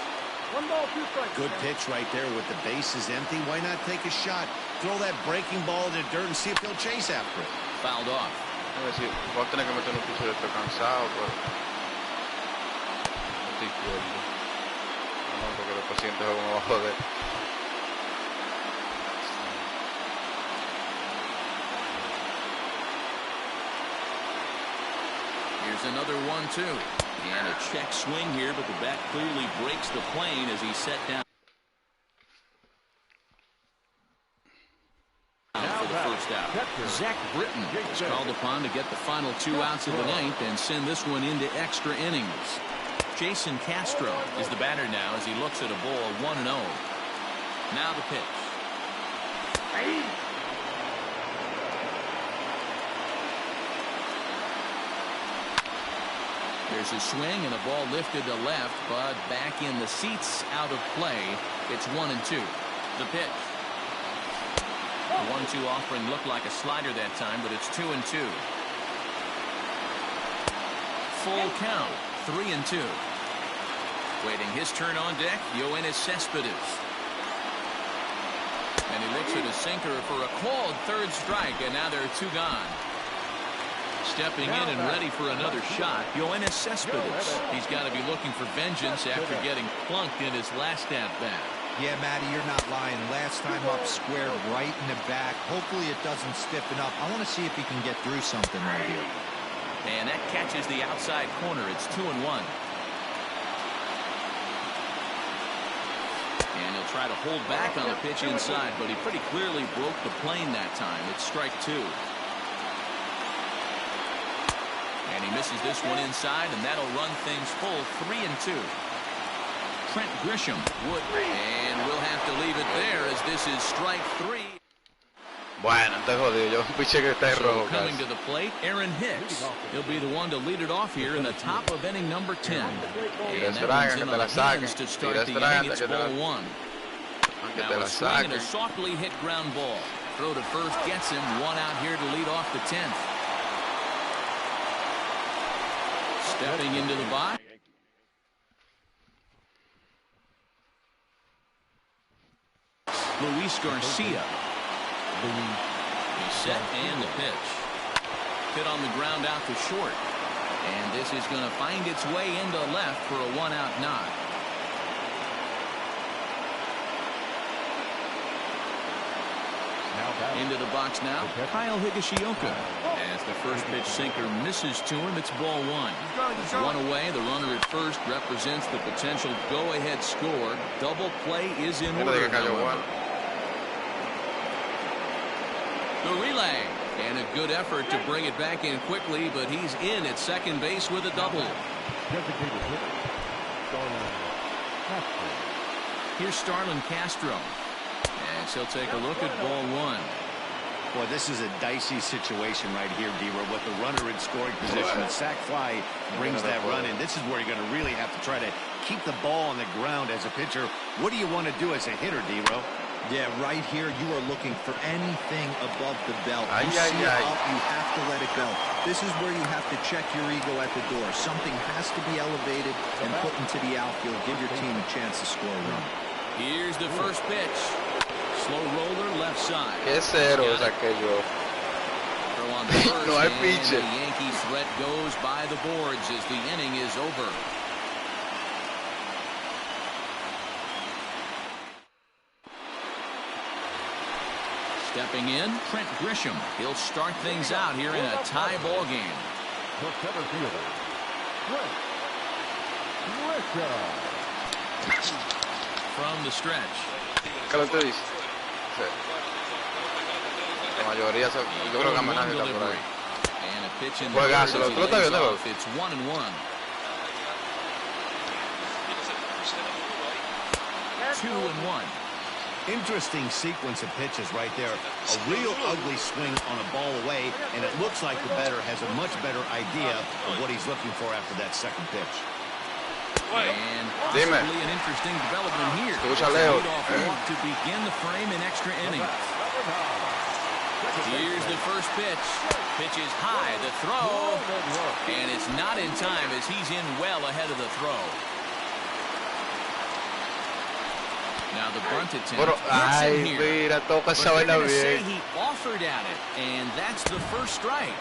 Good pitch right there with the bases empty. Why not take a shot? Throw that breaking ball in the dirt and see if he'll chase after it. Fouled off. Voy a tener que meter un piso de esto cansado, pero no estoy cuerdo. No, porque los pacientes me va a joder. Here's another 1-2. And a check swing here, but the bat clearly breaks the plane as he's set down. For the first out. Zach Britton is called upon to get the final 2 outs of the ninth and send this one into extra innings. Jason Castro is the batter now as he looks at a ball 1-0. Now the pitch. There's a swing and a ball lifted to left, but back in the seats, out of play. It's 1-2. The pitch. The 1-2 offering looked like a slider that time, but it's 2-2. Full count, 3-2. Waiting his turn on deck, Yoenis Cespedes. And he looks at a sinker for a called 3rd strike, and now there are 2 gone. Stepping in and ready for another shot, Yoenis Cespedes. He's got to be looking for vengeance after getting plunked in his last at-bat. Yeah, Matty, you're not lying. Last time up, squared right in the back. Hopefully it doesn't stiffen up. I want to see if he can get through something right here. And that catches the outside corner. It's 2-1. And he'll try to hold back on the pitch inside, but he pretty clearly broke the plane that time. It's strike 2. And he misses this one inside, and that'll run things full 3-2. Trent Grisham would, and we'll have to leave it there as this is strike 3. Bueno, está jodido. Yo piché que está rojo. Coming to the plate, Aaron Hicks. He'll be the one to lead it off here in the top of inning number 10. And that one's in on the hands to start the inning. It's ball 1. Now a swing and a softly hit ground ball. Throw to first gets him. 1 out here to lead off the 10th. Stepping into the box. Luis Garcia. He's set and the pitch. Hit on the ground out to short. And this is going to find its way into left for a 1-out knock. Into the box now, Kyle Higashioka. As the first pitch sinker misses to him, it's ball 1. 1 away, the runner at first represents the potential go-ahead score. Double play is in order. The relay, and a good effort to bring it back in quickly, but he's in at second base with a double. Here's Starlin Castro. And he'll take a look at ball one. Boy, this is a dicey situation right here, D-Row, with the runner in scoring position. The sac fly brings that run in. This is where you're going to really have to try to keep the ball on the ground as a pitcher. What do you want to do as a hitter, D-Row? Yeah, right here, you are looking for anything above the belt. You see it up, you have to let it go. This is where you have to check your ego at the door. Something has to be elevated and put into the outfield. Give your team a chance to score a run. Here's the first pitch. Slow roller left side. Qué cero es aquello. No hay pitch. The Yankee threat goes by the boards as the inning is over. Stepping in, Trent Grisham. He'll start things out here in a tie ball game. From the stretch. ¿Qué lo te dice? Sí. La mayoría, yo creo que Amenaje está por ahí. Juegazo, ¿tú lo estás viendo? It's 1-1. 2-1. Interesting sequence of pitches right there. A real ugly swing on a ball away, and it looks like the batter has a much better idea of what he's looking for after that second pitch. And possibly an interesting development here. To begin the frame in extra innings. Here's the first pitch. Pitch is high, the throw, and it's not in time as he's in well ahead of the throw. Now the bunt attempt. Ay, mira, toca esa vaina bien. He offered at it, and that's the first strike.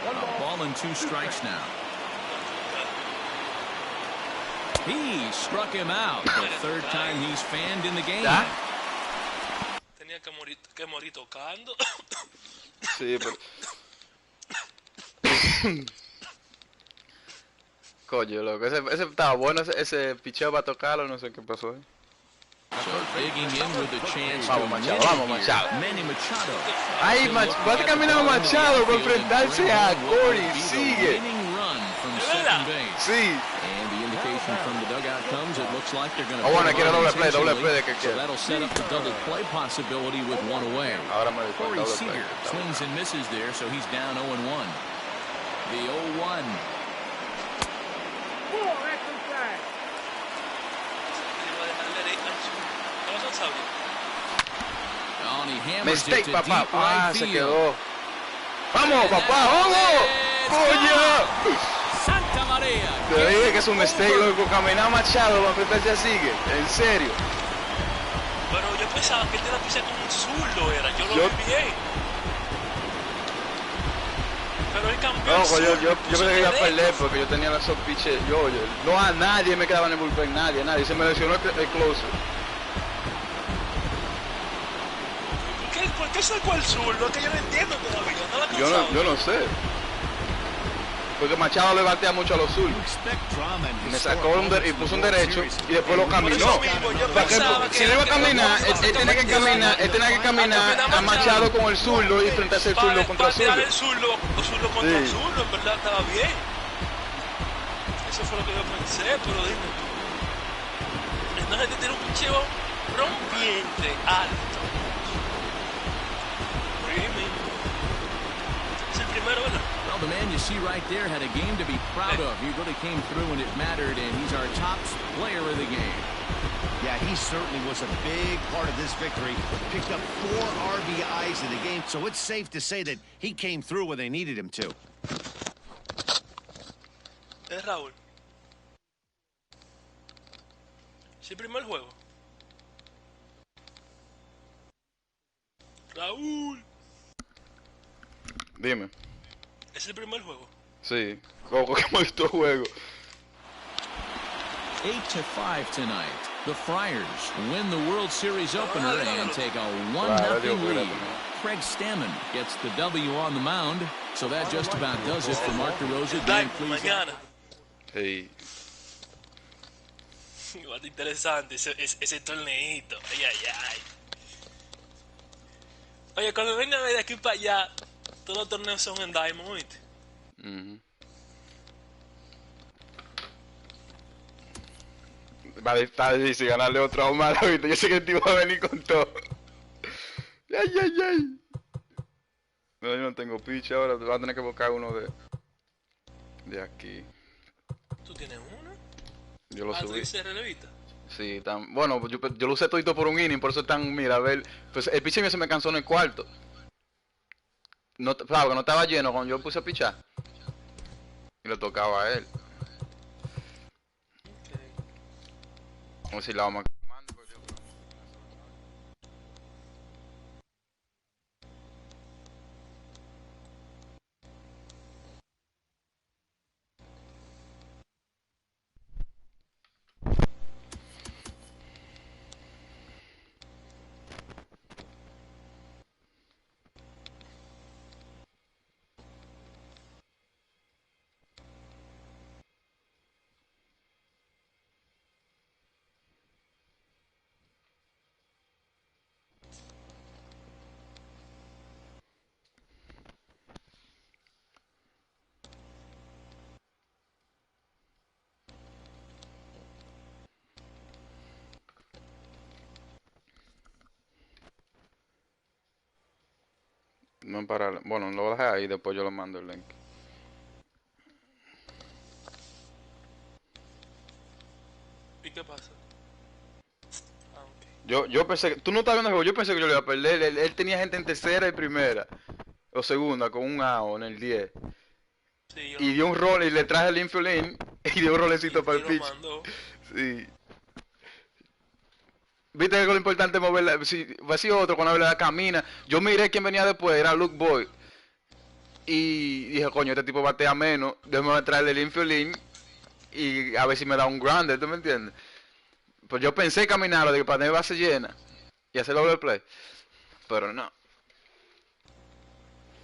A ball and 2 strikes now. He struck him out. The third time he's fanned in the game. Tenía que morir tocando. Sí, pero... Coño, loco, ese estaba bueno, ese picheo para tocarlo, no sé qué pasó. So digging in with a chance vamos, Machado, vamos, Machado. Manny Machado. Ay, va a caminar Machado para enfrentarse a Corey. Sigue. Sí. And the indication from the dugout comes, it looks like they're going to. Bueno, quiere doble play de que so that'll set up the double play possibility with one away. Ahora me Corey Seager swings and misses there, so he's down 0-1. The 0-1. Mistake, papá. Ah, se quedó. ¡Vamos, papá! ¡Vamos! ¡Coño! Santa María. Te dije que es un mistake, loco. Caminar Machado para enfrentarse a Sigue. En serio. Pero yo pensaba que él te la pisé como un zurdo, era. Yo lo vi bien. Pero él cambió. No, yo pensé que iba a perder porque yo tenía esos pitches. No a nadie me quedaba en el bullpen, nadie. Se me lesionó el closer. ¿Por qué sacó el zurdo? Es que yo no entiendo todavía. Yo no sé. Porque Machado le batea mucho a los zurdos. Me sacó y puso un derecho y después lo caminó. Si no iba a caminar, él tenía que caminar a Machado con el zurdo y enfrentarse el zurdo contra el zurdo. El zurdo contra el zurdo, en verdad estaba bien. Eso fue lo que yo pensé, pero dime tú. Entonces te tiene un picheo rompiente, alto. Es el primero, ¿verdad? Well, the man you see right there had a game to be proud of. He really came through when it mattered, and he's our top player of the game. Yeah, he certainly was a big part of this victory. Picked up 4 RBIs in the game, so it's safe to say that he came through when they needed him to. Raúl. ¿Es el primer juego? Raúl. Dime. ¿Es el primer juego? Sí. Coco que hemos visto juego. 8-5 tonight. The Friars win the World Series opener and take a 1-0 lead. Craig Stammen gets the W on the mound, so that just about does it for Mark DeRosa. Mañana. Hey. Igual interesante ese torneito. Ay. Oye, cuando venga de aquí para allá, todos los torneos son en Diamond, ¿oíste? Está difícil ganarle otro a Omar, ¿viste? Yo sé que el tipo va a venir con todo. ¡Ay, ay, ay! No, yo no tengo pitch ahora, voy a tener que buscar uno de aquí. ¿Tú tienes uno? Yo lo subí. ¿Tú dices relevista? Sí, bueno, yo lo usé todito por un inning, por eso están, mira, a ver, pues el pitch mío se me cansó en el cuarto. No, claro, que no estaba lleno cuando yo puse a pichar. Y le tocaba a él. Okay. Vamos a ver si la vamos a... No para, bueno, lo dejé ahí, después yo le mando el link. ¿Y qué pasa? Ah, ok. Yo pensé que, tú no estás viendo el juego, yo pensé que yo le iba a perder. Él tenía gente en tercera y primera, o segunda, con un AO en el 10. Sí, Y dio un rol y le traje el infield in y dio un rolecito para el pitch. Sí. Viste que lo importante es moverla. Si va a ser otro, cuando la camina. Yo miré quién venía después, era Luke Boyd. Y dije, coño, este tipo batea menos. Déjame traerle el infield in y a ver si me da un grounder, ¿tú me entiendes? Pues yo pensé caminarlo, de que para tener base llena y hacer doble play. Pero no.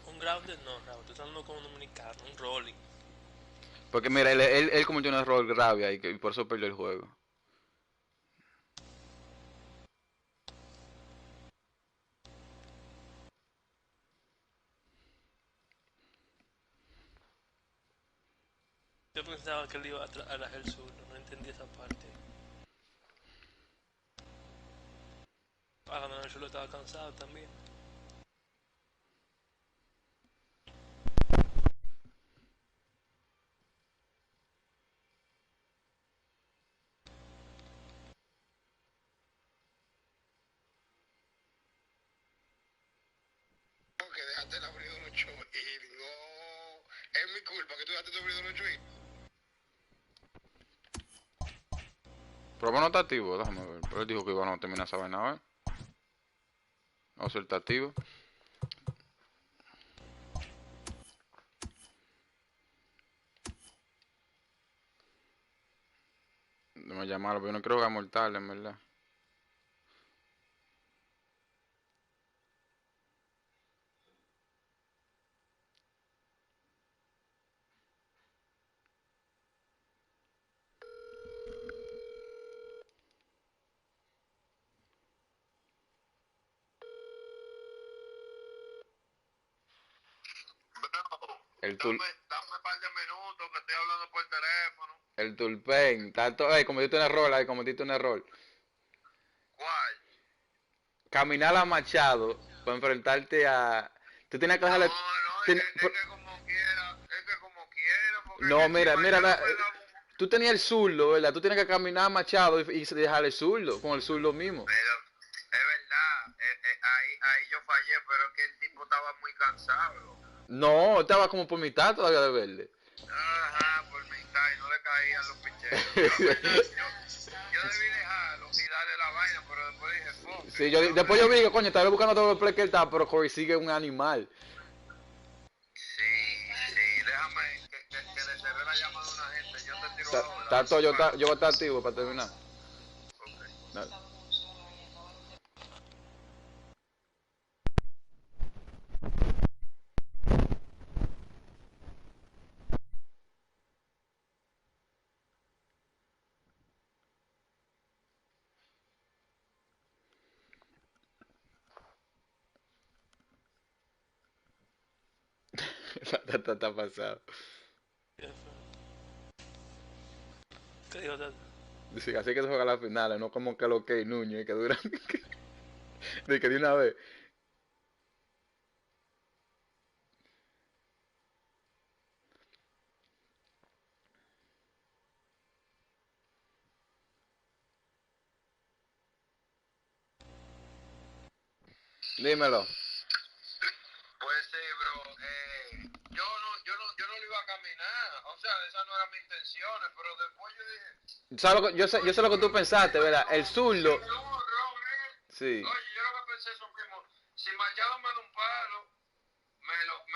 Un grounder no, Raúl, tú estás hablando como un dominicano, un rolling. Porque mira, él cometió un error grave ahí y por eso perdió el juego. Yo pensaba que él iba a la el sur, no entendí esa parte. Cuando el sur estaba cansado también. Que dejaste el abrido de los shows y no es mi culpa que tú dejaste el abrido de los shows. Pero no está activo, déjame ver. Pero él dijo que iba a terminar esa vaina, ¿eh? O sea, está activo. Déjame llamarlo, pero yo no creo que es mortal, en verdad. Dame un par de minutos que estoy hablando por teléfono. El Tulpen, tanto, cometiste un error ahí, cometiste un error. ¿Cuál? Caminar a Machado para enfrentarte a... Tú tienes que dejarle... Es que como quiera, porque No, mira, tú tenías el zurdo, ¿verdad? Tú tienes que caminar a Machado y dejarle el zurdo, con el zurdo mismo. Pero es verdad, ahí yo fallé, pero es que el tipo estaba muy cansado. No, estaba como por mitad todavía de verde. Ajá, por mitad y no le caían los picheros. Yo debí dejarlo y darle la vaina, pero después dije, fuck. Sí, después yo vi que, coño, estaba buscando todo el play que él está, pero Corey sigue un animal. Sí, déjame que le cerré la llamada a una gente, yo te tiro ahora. Está todo, yo voy a estar activo para terminar. Okay. Dale. Está pasado. ¿Qué digo? Sí, así que se juega las finales, no como que lo que Núñez, que duran de que de una vez. Dímelo. Pues sí, bro. Yo no lo iba a caminar. O sea, esa no era mi intención. Pero después yo dije. Yo sé lo que tú pensaste, ¿verdad? El zurdo. Sí. Oye, yo lo que pensé eso mismo. Si Machado me da un palo, me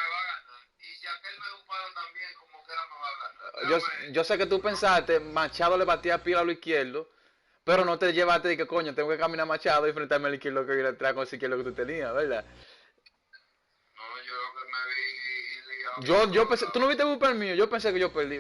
va a ganar. Y si aquel me da un palo también, como quiera me va a ganar. Yo sé que tú pensaste, Machado le batía pila a lo izquierdo, pero no te llevaste de que coño, tengo que caminar a Machado y enfrentarme al izquierdo que viene atrás con ese izquierdo que tú tenías, ¿verdad? No, yo lo que me vi liado. Yo pensé, tú no viste el bullpen mío, yo pensé que yo perdí.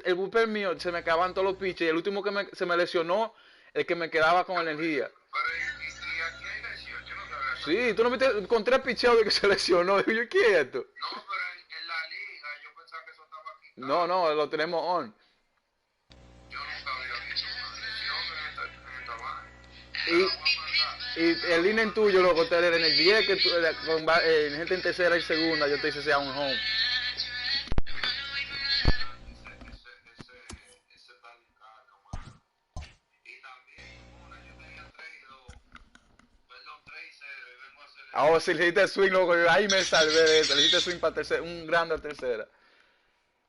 El bullpen mío se me acababan todos los pitches y el último que se me lesionó, el que me quedaba con energía. Pero y aquí hay lesión, yo no sabía. Sí, tú no viste con 3 picheos de que se lesionó. Digo yo, ¿qué es esto? No, pero en la liga yo pensaba que eso estaba aquí. No, lo tenemos on. Yo nunca había visto una lesión en esta vaina. Y el inning tuyo, loco, en el 10, que tú, con gente en tercera y segunda, yo te hice sea un home. Ese tal caca, mano. Y también, yo tenía 3-2, perdón, 3-0, y vengo a hacer. Ahora si le hiciste swing, loco, ahí me salvé de eso. Le hiciste swing para tercera, un grande a tercera.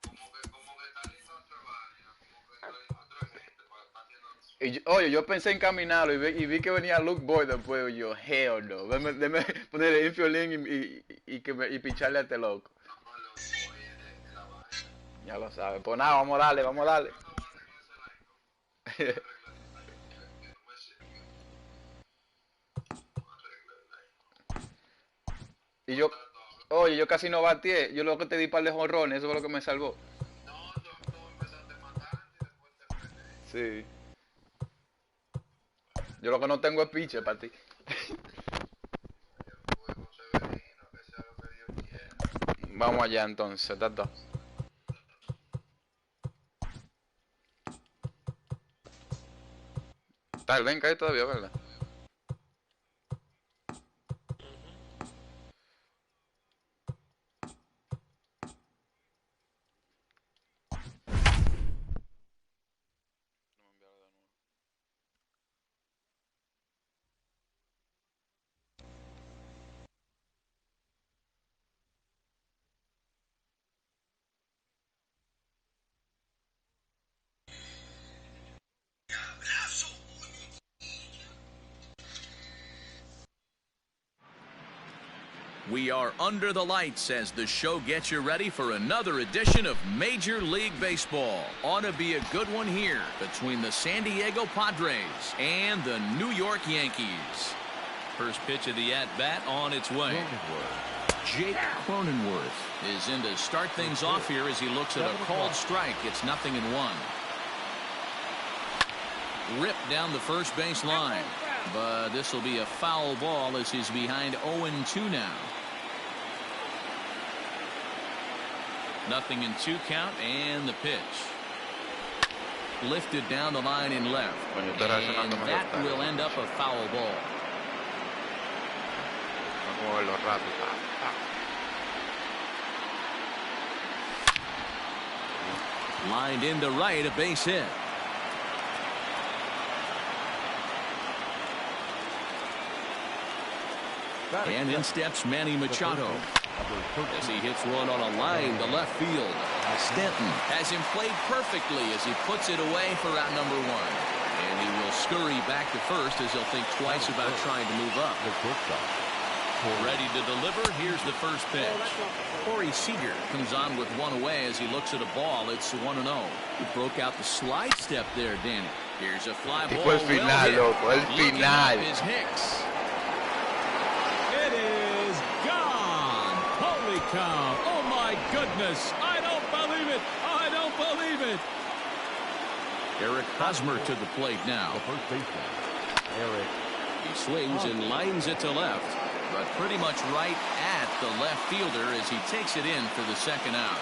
Como que está listo otra vaina, como que está listo otra gente para haciendo. Oye, yo pensé en caminarlo y vi que venía Luke Boyd después. Y yo, hell no. Déme poner el infield y picharle a este loco. Ya lo sabes. Pues nada, vamos a darle. Y oye, yo casi no bateé. Yo lo que te di par de jonrones, eso fue lo que me salvó. No, tú empezaste matando y después te frené. Sí. Yo lo que no tengo es pitcher para ti. Vamos allá entonces, Tato. Está el Benca ahí todavía, ¿verdad? We are under the lights as the show gets you ready for another edition of Major League Baseball. Ought to be a good one here between the San Diego Padres and the New York Yankees. First pitch of the at-bat on its way. Jake Cronenworth is in to start things off here as he looks at a called strike. It's 0-1. Ripped down the first base line. But this will be a foul ball as he's behind 0-2 now. 0-2 count and the pitch. Lifted down the line in left. And that will end up a foul ball. Lined into right, a base hit. And in steps Manny Machado as he hits one on a line to left field. Stanton has him played perfectly as he puts it away for out number 1. And he will scurry back to first as he'll think twice about trying to move up. Ready to deliver. Here's the first pitch. Corey Seager comes on with one away as he looks at a ball. It's 1-0. He broke out the slide step there, Danny. Here's a fly ball. El final, loco, el final. Is Hicks. It is gone. Holy cow. Oh, my goodness. I don't believe it. I don't believe it. Eric Hosmer to the plate now. The first baseman, Eric. He swings and lines it to left, but pretty much right at the left fielder as he takes it in for the second out.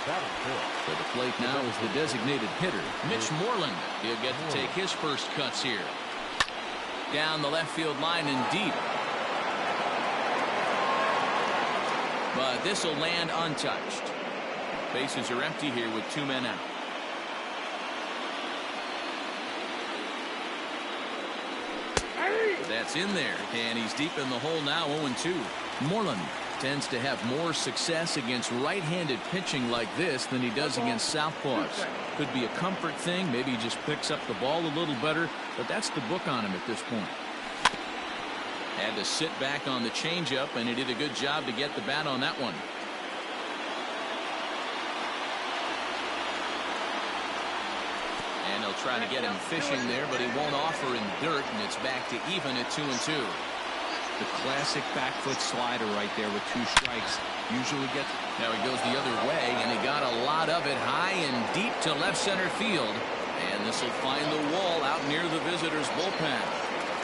To the plate now is the designated hitter, Mitch Moreland. He'll get to take his first cuts here. Down the left field line and deep. But this will land untouched. Bases are empty here with 2 men out. That's in there, and he's deep in the hole now, 0-2. Moreland tends to have more success against right-handed pitching like this than he does against southpaws. Could be a comfort thing. Maybe he just picks up the ball a little better, but that's the book on him at this point. Had to sit back on the changeup, and he did a good job to get the bat on that one. And he'll try to get him fishing there, but he won't offer in dirt, and it's back to even at 2-2. The classic back foot slider right there with 2 strikes. Usually gets. Now he goes the other way, and he got a lot of it high and deep to left center field. And this will find the wall out near the visitors' bullpen.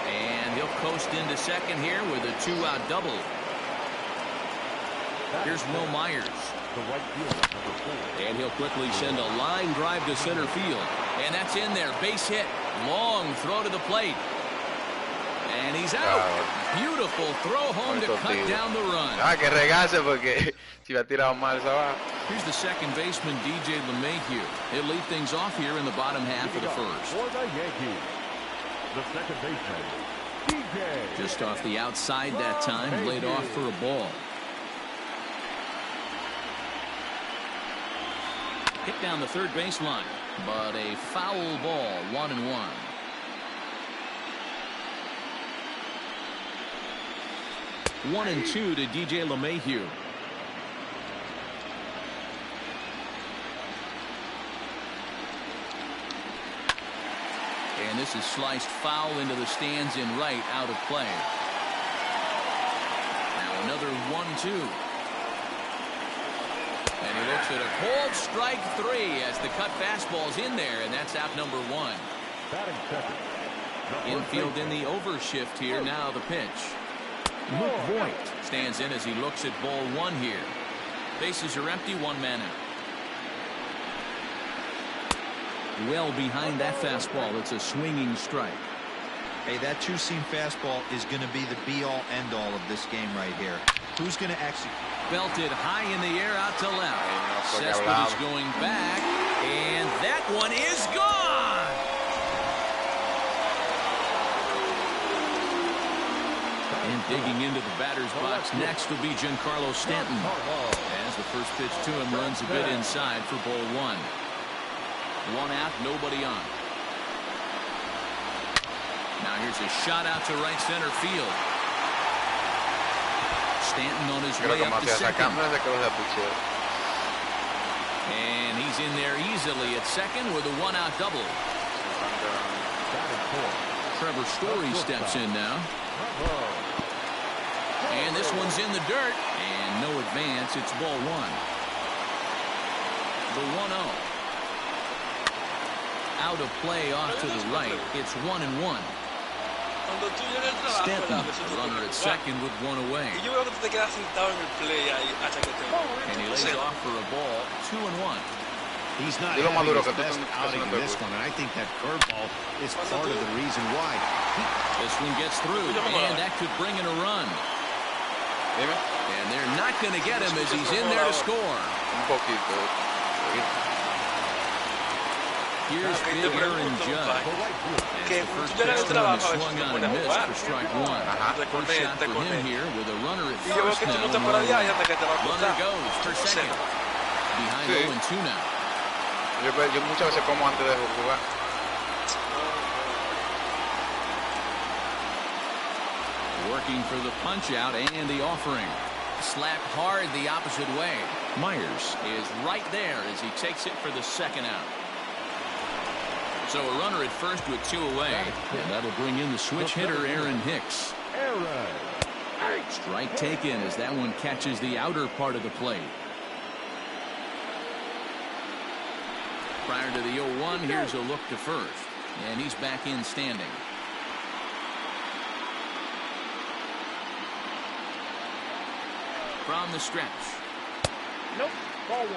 And he'll coast into second here with a 2-out double. Here's Will Myers. And he'll quickly send a line drive to center field. And that's in there. Base hit. Long throw to the plate. And he's out. Beautiful throw home to cut down the run. Que regase porque si va tirado mal esa va. Here's the second baseman, DJ LeMahieu. He'll lead things off here in the bottom half of the first. For the Yankees, the second baseman, DJ. Just off the outside that time, laid off for a ball. Hit down the third baseline, but a foul ball, 1-1. One and 2 to DJ LeMahieu. And this is sliced foul into the stands in right, out of play. Now another 1-2. And he looks at a cold strike 3 as the cut fastball's in there, and that's out number 1. Infield in the overshift here. Now the pitch. Luke Voigt stands in as he looks at ball 1 here. Bases are empty, 1 man out. Well behind that fastball. It's a swinging strike. Hey, that 2-seam fastball is going to be the be-all, end-all of this game right here. Who's going to execute? Belted high in the air out to left. Cespedes is going back, and that one is gone. And digging into the batter's box next will be Giancarlo Stanton. As the first pitch to him runs a bit inside for ball 1. 1 out, nobody on. Now here's a shot out to right center field. Stanton on his way up to second. And he's in there easily at second with a 1-out double. Trevor Story steps in now. And this one's in the dirt. And no advance. It's ball 1. The 1-0. Out of play off to the right. It's 1-1. Stanton, runner at second with 1 away. And he lays off for a ball, 2-1. He's not having his best outing in this one, and I think that curveball is part of the reason why. This one gets through, and that could bring in a run. And they're not going to get him as he's in there to score. Here's big Aaron Judge. And the first pitch to him is swung on and missed for strike 1. First shot for him here with a runner at first now. Runner goes for second. Behind 0-2 now. Yo muchas veces como antes de jugar. Working for the punch out and the offering. Slapped hard the opposite way. Myers is right there as he takes it for the second out. So a runner at first with 2 away. And that'll bring in the switch hitter, Aaron Hicks. Strike taken as that one catches the outer part of the plate. Prior to the 0-1, here's a look to first. And he's back in standing. From the stretch. Nope. Ball 1.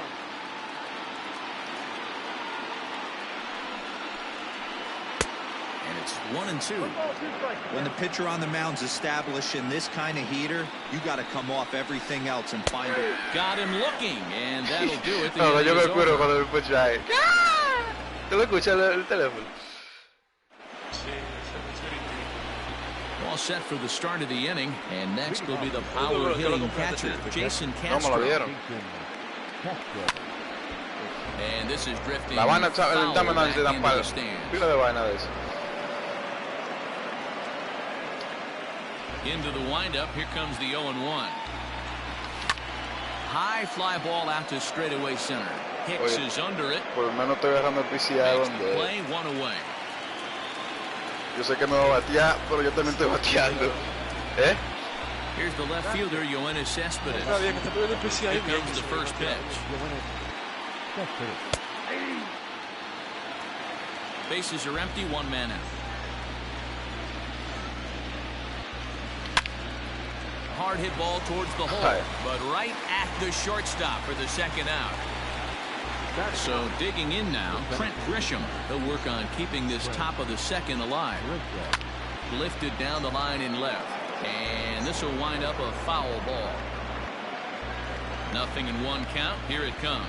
it's 1-2. When the pitcher on the mound's establishing this kind of heater, you got to come off everything else and find it. Got him looking, and that'll do it. No, yo me acuerdo cuando el pucho ahí. ¿Tú lo escuchas el teléfono? All set for the start of the inning, and next will be the power hitting catcher, Jason Castro. And this is drifting La vaina, foul dame una back de into palo. the stands. Pila de vaina de eso. Into the windup, here comes the 0-1. High fly ball out to straightaway center. Hicks is under it. Por lo menos estoy agarrando el PCI donde. Play, 1 away. Yo sé que me va a batear, pero yo también estoy bateando. ¿Eh? Here's the left fielder, Yoenis Cespedes. Here comes the first pitch. Bases are empty, 1 man out. Hard hit ball towards the hole, but right at the shortstop for the second out. So digging in now, Trent Grisham. He'll work on keeping this top of the second alive. Lifted down the line in left, and this will wind up a foul ball. 0-1 count. Here it comes.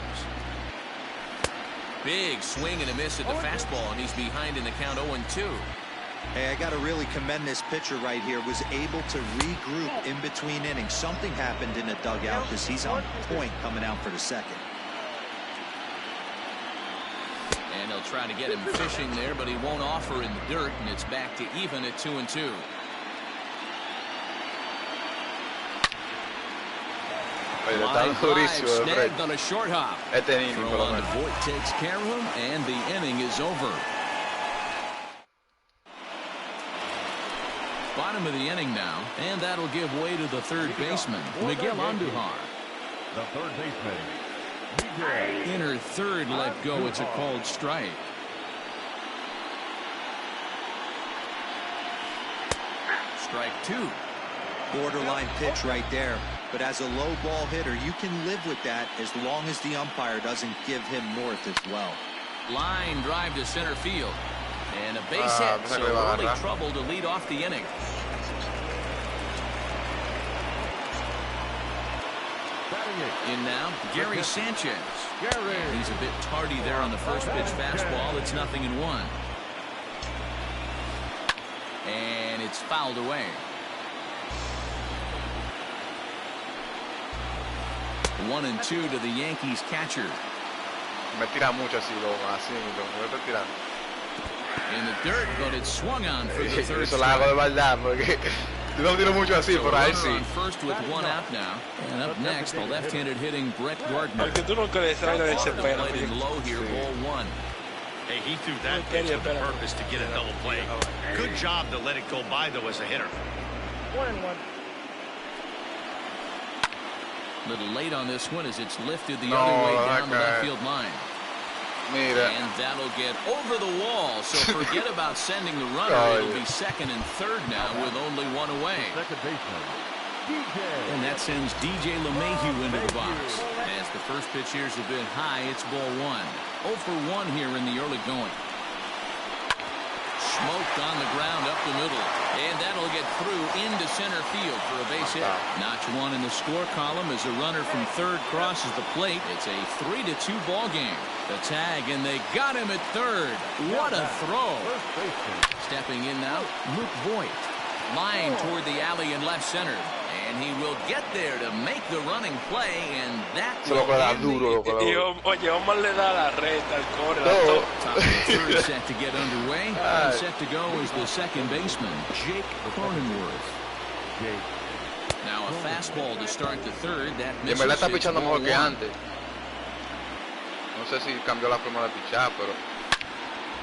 Big swing and a miss at the fastball, and he's behind in the count 0-2. Hey, I got to really commend this pitcher right here. Was able to regroup in between innings. Something happened in the dugout because he's on point coming out for the second. And they'll try to get him fishing there, but he won't offer in the dirt, and it's back to even at 2-2. Line drive snagged on a short hop. Throw on to Voit takes care of him, and the inning is over. Bottom of the inning now, and that'll give way to the third baseman, Miguel Andujar. The third baseman. Inner third let go. It's a called strike. Strike 2. Borderline pitch right there. But as a low ball hitter, you can live with that as long as the umpire doesn't give him north as well. Line drive to center field. And a base hit, so early trouble to lead off the inning. In now, Gary Sanchez. And he's a bit tardy there on the first pitch fastball. It's 0-1. And it's fouled away. 1-2 to the Yankees catcher. Me tira mucho así, así, me estoy tirando. In the dirt, but it's swung on for the third Eso la hago de verdad, porque yo no tiro mucho así, por ahí sí. On first with 1 out now. And up next, the left-handed hitting Brett Gardner. Tú no crees, Playing low here, ball 1. Hey, he threw that pitch with the purpose to get a double play. Good job to let it go by, though, as a hitter. 1-1. A little late on this one as it's lifted the other way down the left field line. Mira. And that'll get over the wall, so forget about sending the runner. It'll be second and third now with only 1 away. And that sends DJ LeMahieu into the box. As the first pitch here's a bit high, it's ball 1. 0 for 1 here in the early going. Smoked on the ground up the middle, and that'll get through into center field for a base hit. Notch 1 in the score column as a runner from third crosses the plate. It's a 3-2 ball game. The tag, and they got him at third. What a throw. Stepping in now, Luke Voit. Line toward the alley in left center. And he will get there to make the running play, and that will end Oye, Omar le da la reta al corre. Top of the third set to get underway. And set to go is the second baseman, Jake Cronenworth. Now a fastball to start the third. That Y en verdad está pichando mejor que antes. No sé si cambió la forma de pichar, pero.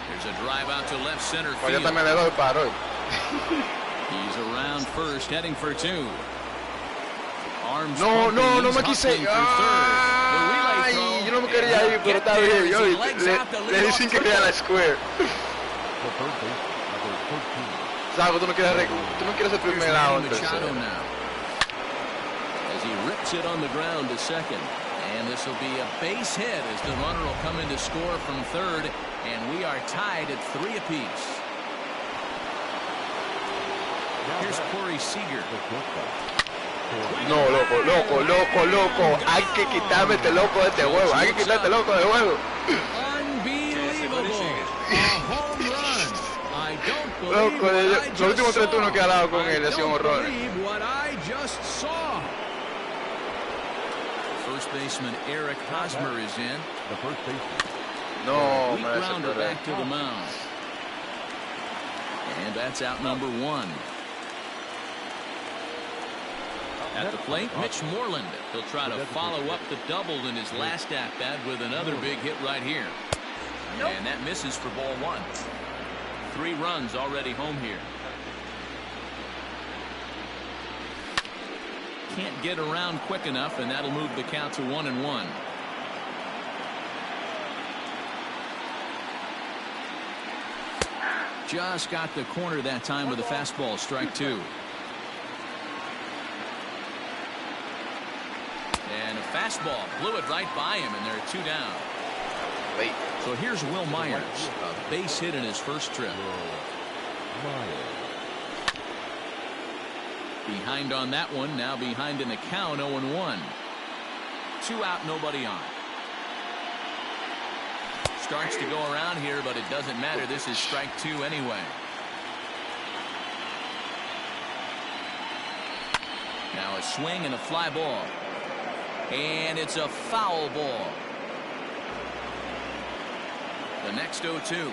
There's a drive out to left center field. Yo también le doy para hoy. He's around first, heading for 2. Arms no me quise. Ay, yo no me quería ir, pero está bien. Yo le di sin querer a la square. Sago, tú no quieres el primer out. As he rips it on the ground to second. And this will be a base hit as the runner will come in to score from third. And we are tied at 3 apiece. Here's Corey Seager. No, loco. Hay que quitarme este loco de este juego. Hay que quitar este loco de juego. Unbelievable. A home run. I don't believe Loco, los últimos 3 turnos que ha dado con él ha sido un horror. what I just saw. First baseman Eric Hosmer is in. The first baseman. No, Weak grounder back to the mound. And that's out number 1. At the plate, Mitch Moreland. He'll try to follow up the double in his last at-bat with another big hit right here. And that misses for ball 1. 3 runs already home here. Can't get around quick enough, and that'll move the count to 1-1. Just got the corner that time with a fastball, strike 2. And a fastball blew it right by him, and there are 2 down. Wait. So here's Will Myers, a base hit in his first trip. Behind on that one, now behind in the count, 0-1. 2 out, nobody on. Starts to go around here, but it doesn't matter. This is strike 2 anyway. Now a swing and a fly ball. And it's a foul ball. The next 0-2.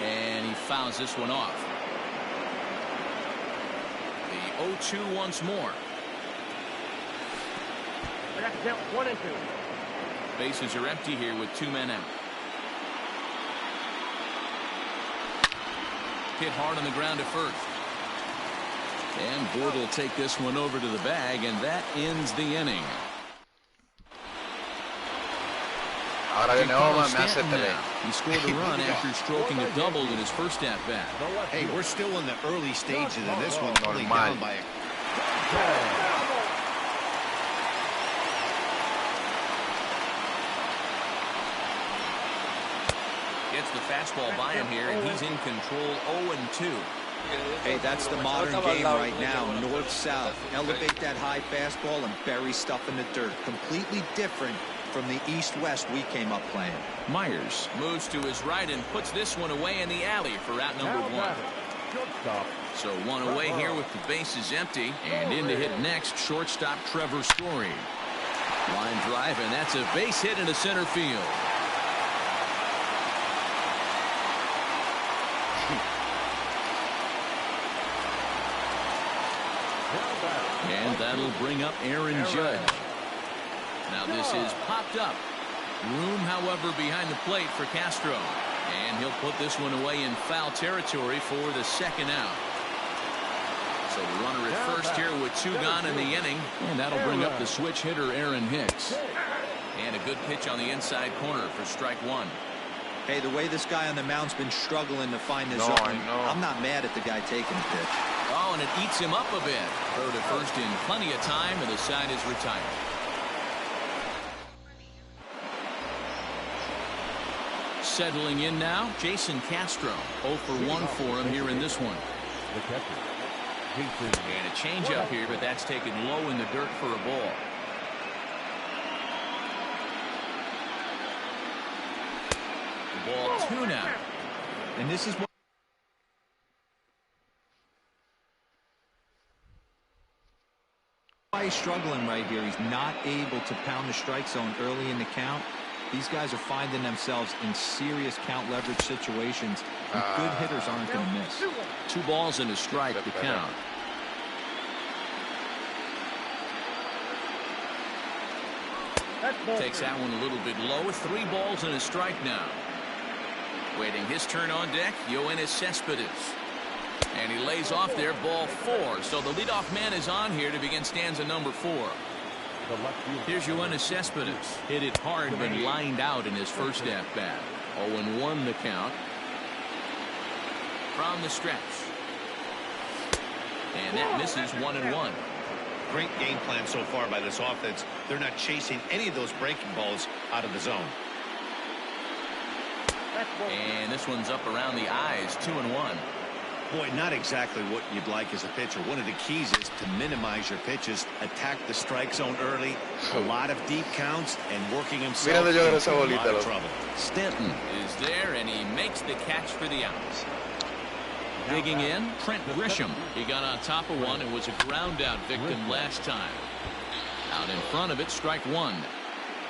And he fouls this one off. The 0-2 once more. Count 1 and 2. Bases are empty here with 2 men out. Hit hard on the ground at first. And Boyd will take this one over to the bag, and that ends the inning. He scored a run after stroking a double in his first at-bat. Hey, we're still in the early stages of this one, only down by a... Gets the fastball by him here, and he's in control. 0-2. Hey, that's the modern game right now. North-south. Elevate that high fastball and bury stuff in the dirt. Completely different from the east-west we came up playing. Myers moves to his right and puts this one away in the alley for out number 1. So 1 away here with the bases empty, and in to hit next, shortstop Trevor Story. Line drive, and that's a base hit into center field. And that'll bring up Aaron Judge. Now this is popped up. Room, however, behind the plate for Castro. And he'll put this one away in foul territory for the second out. So the runner at first here with 2 gone in the inning. And that'll bring up the switch hitter Aaron Hicks. And a good pitch on the inside corner for strike 1. Hey, the way this guy on the mound's been struggling to find his zone, I'm not mad at the guy taking the pitch. Oh, and it eats him up a bit. Throw to first in plenty of time, and the side is retired. Settling in now, Jason Castro. 0 for 1 for him here in this one. And a changeup here, but that's taken low in the dirt for a ball. Ball 2 now. And this is what why he's struggling right here. He's not able to pound the strike zone early in the count. These guys are finding themselves in serious count leverage situations, and good hitters aren't going to miss. 2 balls and a strike to count. Takes that one a little bit low. 3 balls and a strike now. Waiting his turn on deck, Yoenis Cespedes. And he lays off there, ball 4. So the leadoff man is on here to begin stanza number 4. Here's Yoenis Cespedes. Hit it hard, but lined out in his first at-bat. 0-1 the count. From the stretch. And that misses 1-1. Great game plan so far by this offense. They're not chasing any of those breaking balls out of the zone. And this one's up around the eyes, 2-1. Boy, not exactly what you'd like as a pitcher. One of the keys is to minimize your pitches, attack the strike zone early, a lot of deep counts, and working himself into a lot of trouble. Stanton is there, and he makes the catch for the outs. Digging in, Trent Grisham. He got on top of one and was a ground-out victim last time. Out in front of it, strike one.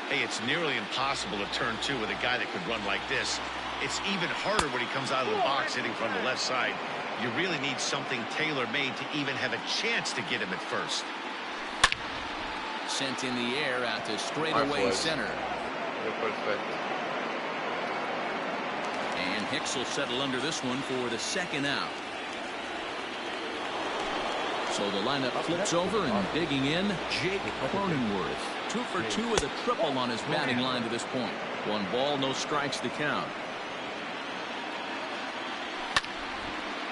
Hey, it's nearly impossible to turn two with a guy that could run like this. It's even harder when he comes out of the box hitting from the left side. You really need something tailor-made to even have a chance to get him at first. Sent in the air out to straightaway center. And Hicks will settle under this one for the second out. So the lineup flips over, and digging in, Jake Cronenworth. 2 for 2 with a triple on his batting line to this point. 1 ball, no strikes to count.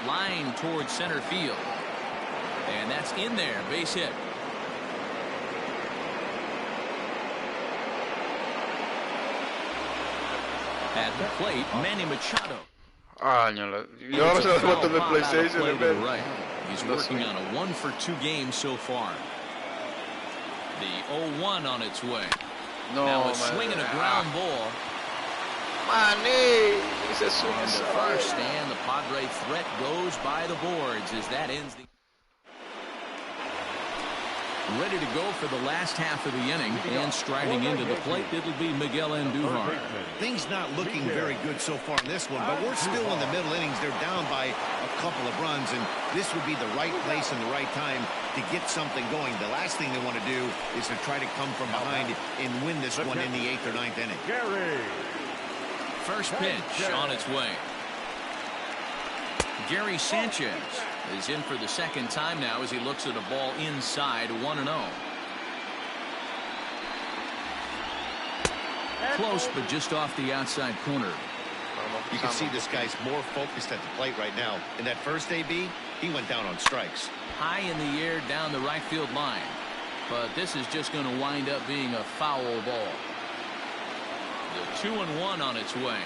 Line towards center field. And that's in there. Base hit. At the plate, Manny Machado. Yo ahora se lo boto de PlayStation. Right. He's working on a 1 for 2 game so far. The 0-1 on its way. Now a swing and a ground ball. Manny, he's a on the first, and the Padre threat goes by the boards as that ends the. Ready to go for the last half of the inning, and striding into the plate, it'll be Miguel Andujar. Things not looking very good so far in this one, but we're still in the middle innings. They're down by a couple of runs, and this would be the right place and the right time to get something going. The last thing they want to do is to try to come from behind and win this one in the 8th or 9th inning. First pitch on its way. Gary Sanchez is in for the second time now as he looks at a ball inside 1-0. Close, but just off the outside corner. You can see this guy's more focused at the plate right now. In that first AB, he went down on strikes. High in the air down the right field line. But this is just going to wind up being a foul ball. The 2-1 on its way.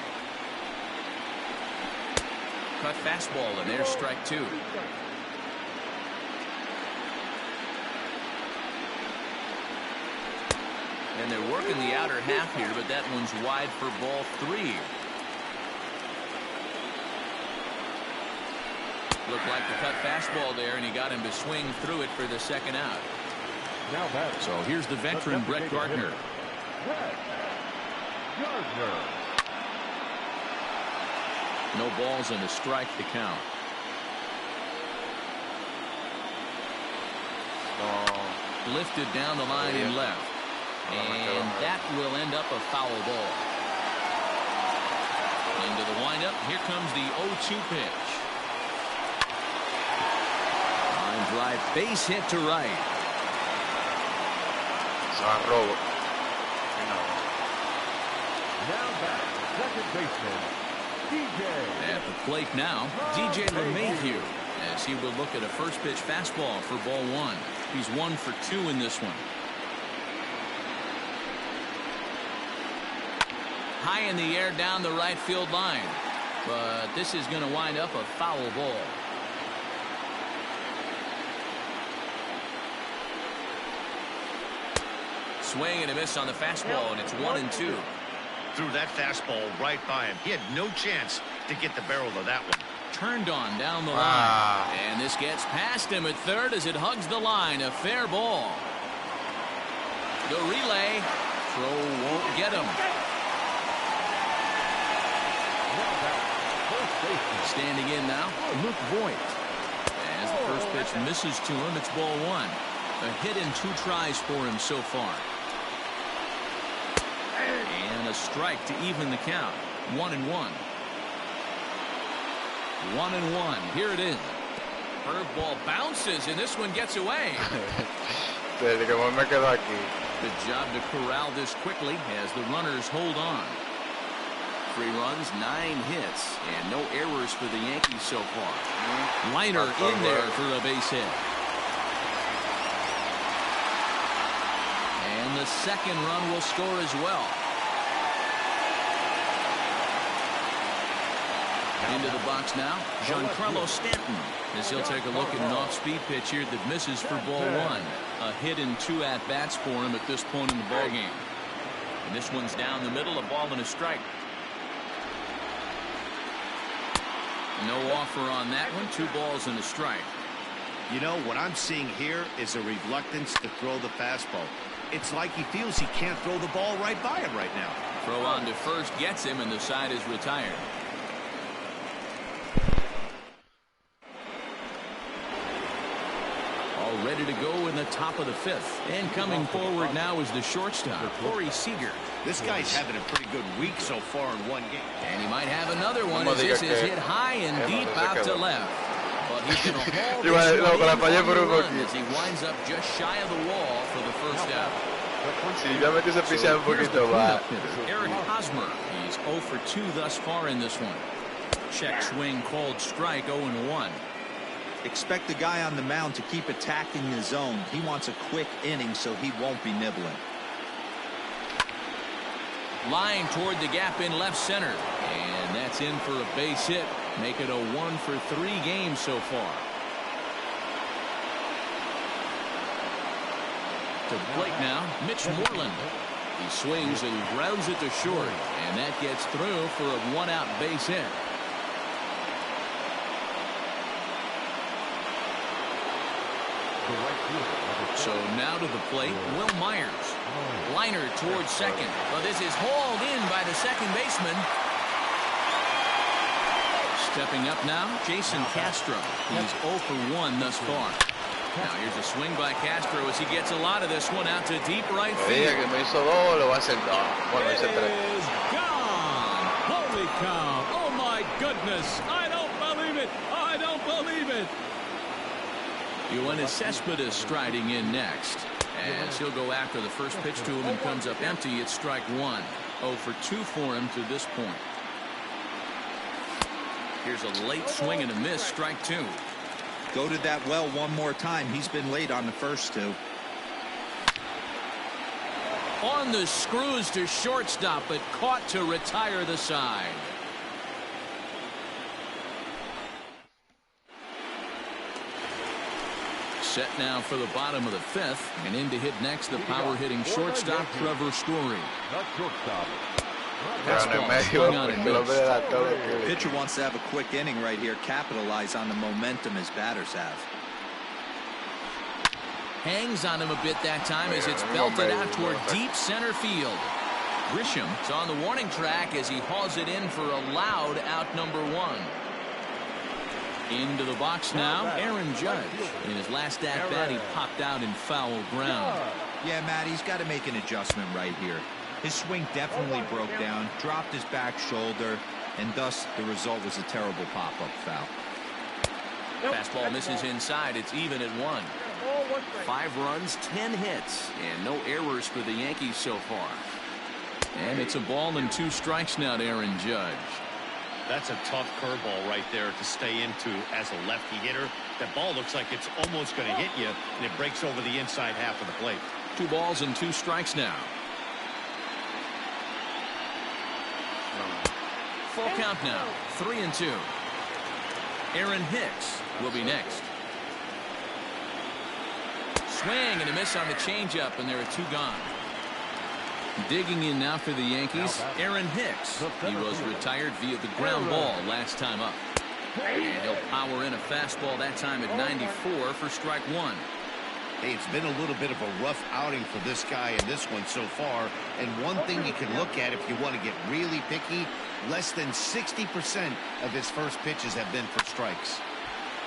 Cut fastball, and there's strike 2. And they're working the outer half here, but that one's wide for ball 3. Looked like the cut fastball there, and he got him to swing through it for the second out. So here's the veteran, Brett Gardner. No balls and a strike to count. Lifted down the line and left. And that will end up a foul ball. Into the windup. Here comes the 0-2 pitch. Line drive, base hit to right. Now back, second baseman, DJ. At the plate now, DJ LeMahieu, as he will look at a first pitch fastball for ball 1. He's 1 for 2 in this one. High in the air down the right field line, but this is going to wind up a foul ball. Swing and a miss on the fastball, and it's 1-2. Threw that fastball right by him. He had no chance to get the barrel of that one. Turned on down the line. And this gets past him at third as it hugs the line. A fair ball. The relay. Throw won't get him. Standing in now, Luke Voigt. As the first pitch misses to him, it's ball 1. A hit in 2 tries for him so far. And a strike to even the count. 1-1. 1-1. Here it is. Curveball bounces, and this one gets away. Good job to corral this quickly as the runners hold on. 3 runs, 9 hits, and no errors for the Yankees so far. Liner in there for a base hit. And the second run will score as well. Into the box now, Giancarlo Stanton, as he'll take a look at an off-speed pitch here that misses for ball one. A hit and 2 at-bats for him at this point in the ballgame. And this one's down the middle, a ball and a strike. No offer on that one, 2 balls and a strike. You know, what I'm seeing here is a reluctance to throw the fastball. It's like he feels he can't throw the ball right by him right now. Throw on to first gets him, and the side is retired. All ready to go in the top of the 5th. And coming forward now is the shortstop, Corey Seager. This guy's having a pretty good week so far in one game. And he might have another one as this is hit high and deep out to left. But he's going to haul this one in as he winds up just shy of the wall for the first out. Eric Hosmer, he's 0 for 2 thus far in this one. Check swing called strike, 0-1. Expect the guy on the mound to keep attacking the zone. He wants a quick inning so he won't be nibbling. Line toward the gap in left center. And that's in for a base hit. Make it a 1 for 3 games so far. To the plate now, Mitch Moreland. He swings and grounds it to short. And that gets through for a 1-out base hit. So now to the plate, Will Myers. Liner towards second. But this is hauled in by the second baseman. Stepping up now, Jason Castro. He's 0 for 1 thus far. Now here's a swing by Castro as he gets a lot of this one out to deep right field. It is gone. Holy cow. Oh my goodness. I don't believe it. I don't believe it. Yoenis Cespedes striding in next. As he'll go after the first pitch to him and comes up empty. It's strike 1. 0 for 2 for him to this point. Here's a late swing and a miss. Strike 2. Go to that well one more time. He's been late on the first 2. On the screws to shortstop, but caught to retire the side. Set now for the bottom of the 5th, and in to hit next the power hitting shortstop Trevor Story. Pitcher wants to have a quick inning right here, capitalize on the momentum his batters have. Hangs on him a bit that time as it's belted out toward deep center field. Grisham is on the warning track as he hauls it in for a loud out number 1. Into the box now, Aaron Judge. In his last at-bat, he popped out in foul ground. Yeah, Matt, he's got to make an adjustment right here. His swing definitely broke down, dropped his back shoulder, and thus the result was a terrible pop-up foul. Fastball misses inside. It's even at 1. 5 runs, 10 hits, and no errors for the Yankees so far. And it's a ball and 2 strikes now to Aaron Judge. That's a tough curveball right there to stay into as a lefty hitter. That ball looks like it's almost going to hit you, and it breaks over the inside half of the plate. 2 balls and 2 strikes now. Full count now, 3-2. Aaron Hicks will be next. Swing and a miss on the changeup, and there are 2 gone. Digging in now for the Yankees, Aaron Hicks. He was retired via the ground ball last time up. And he'll power in a fastball that time at 94 for strike 1. Hey, it's been a little bit of a rough outing for this guy in this one so far. And one thing you can look at if you want to get really picky, less than 60% of his first pitches have been for strikes.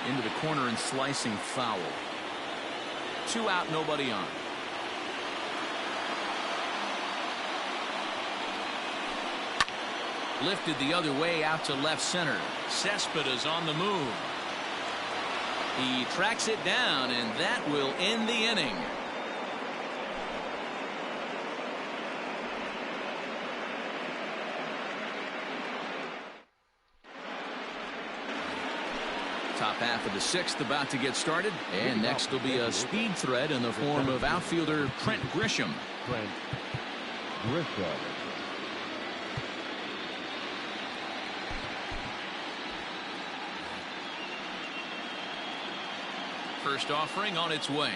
Into the corner and slicing foul. 2 out, nobody on. Lifted the other way out to left center. Cespedes on the move. He tracks it down, and that will end the inning. Top half of the 6th about to get started, and next will be a speed threat in the form of outfielder Trent Grisham. First offering on its way.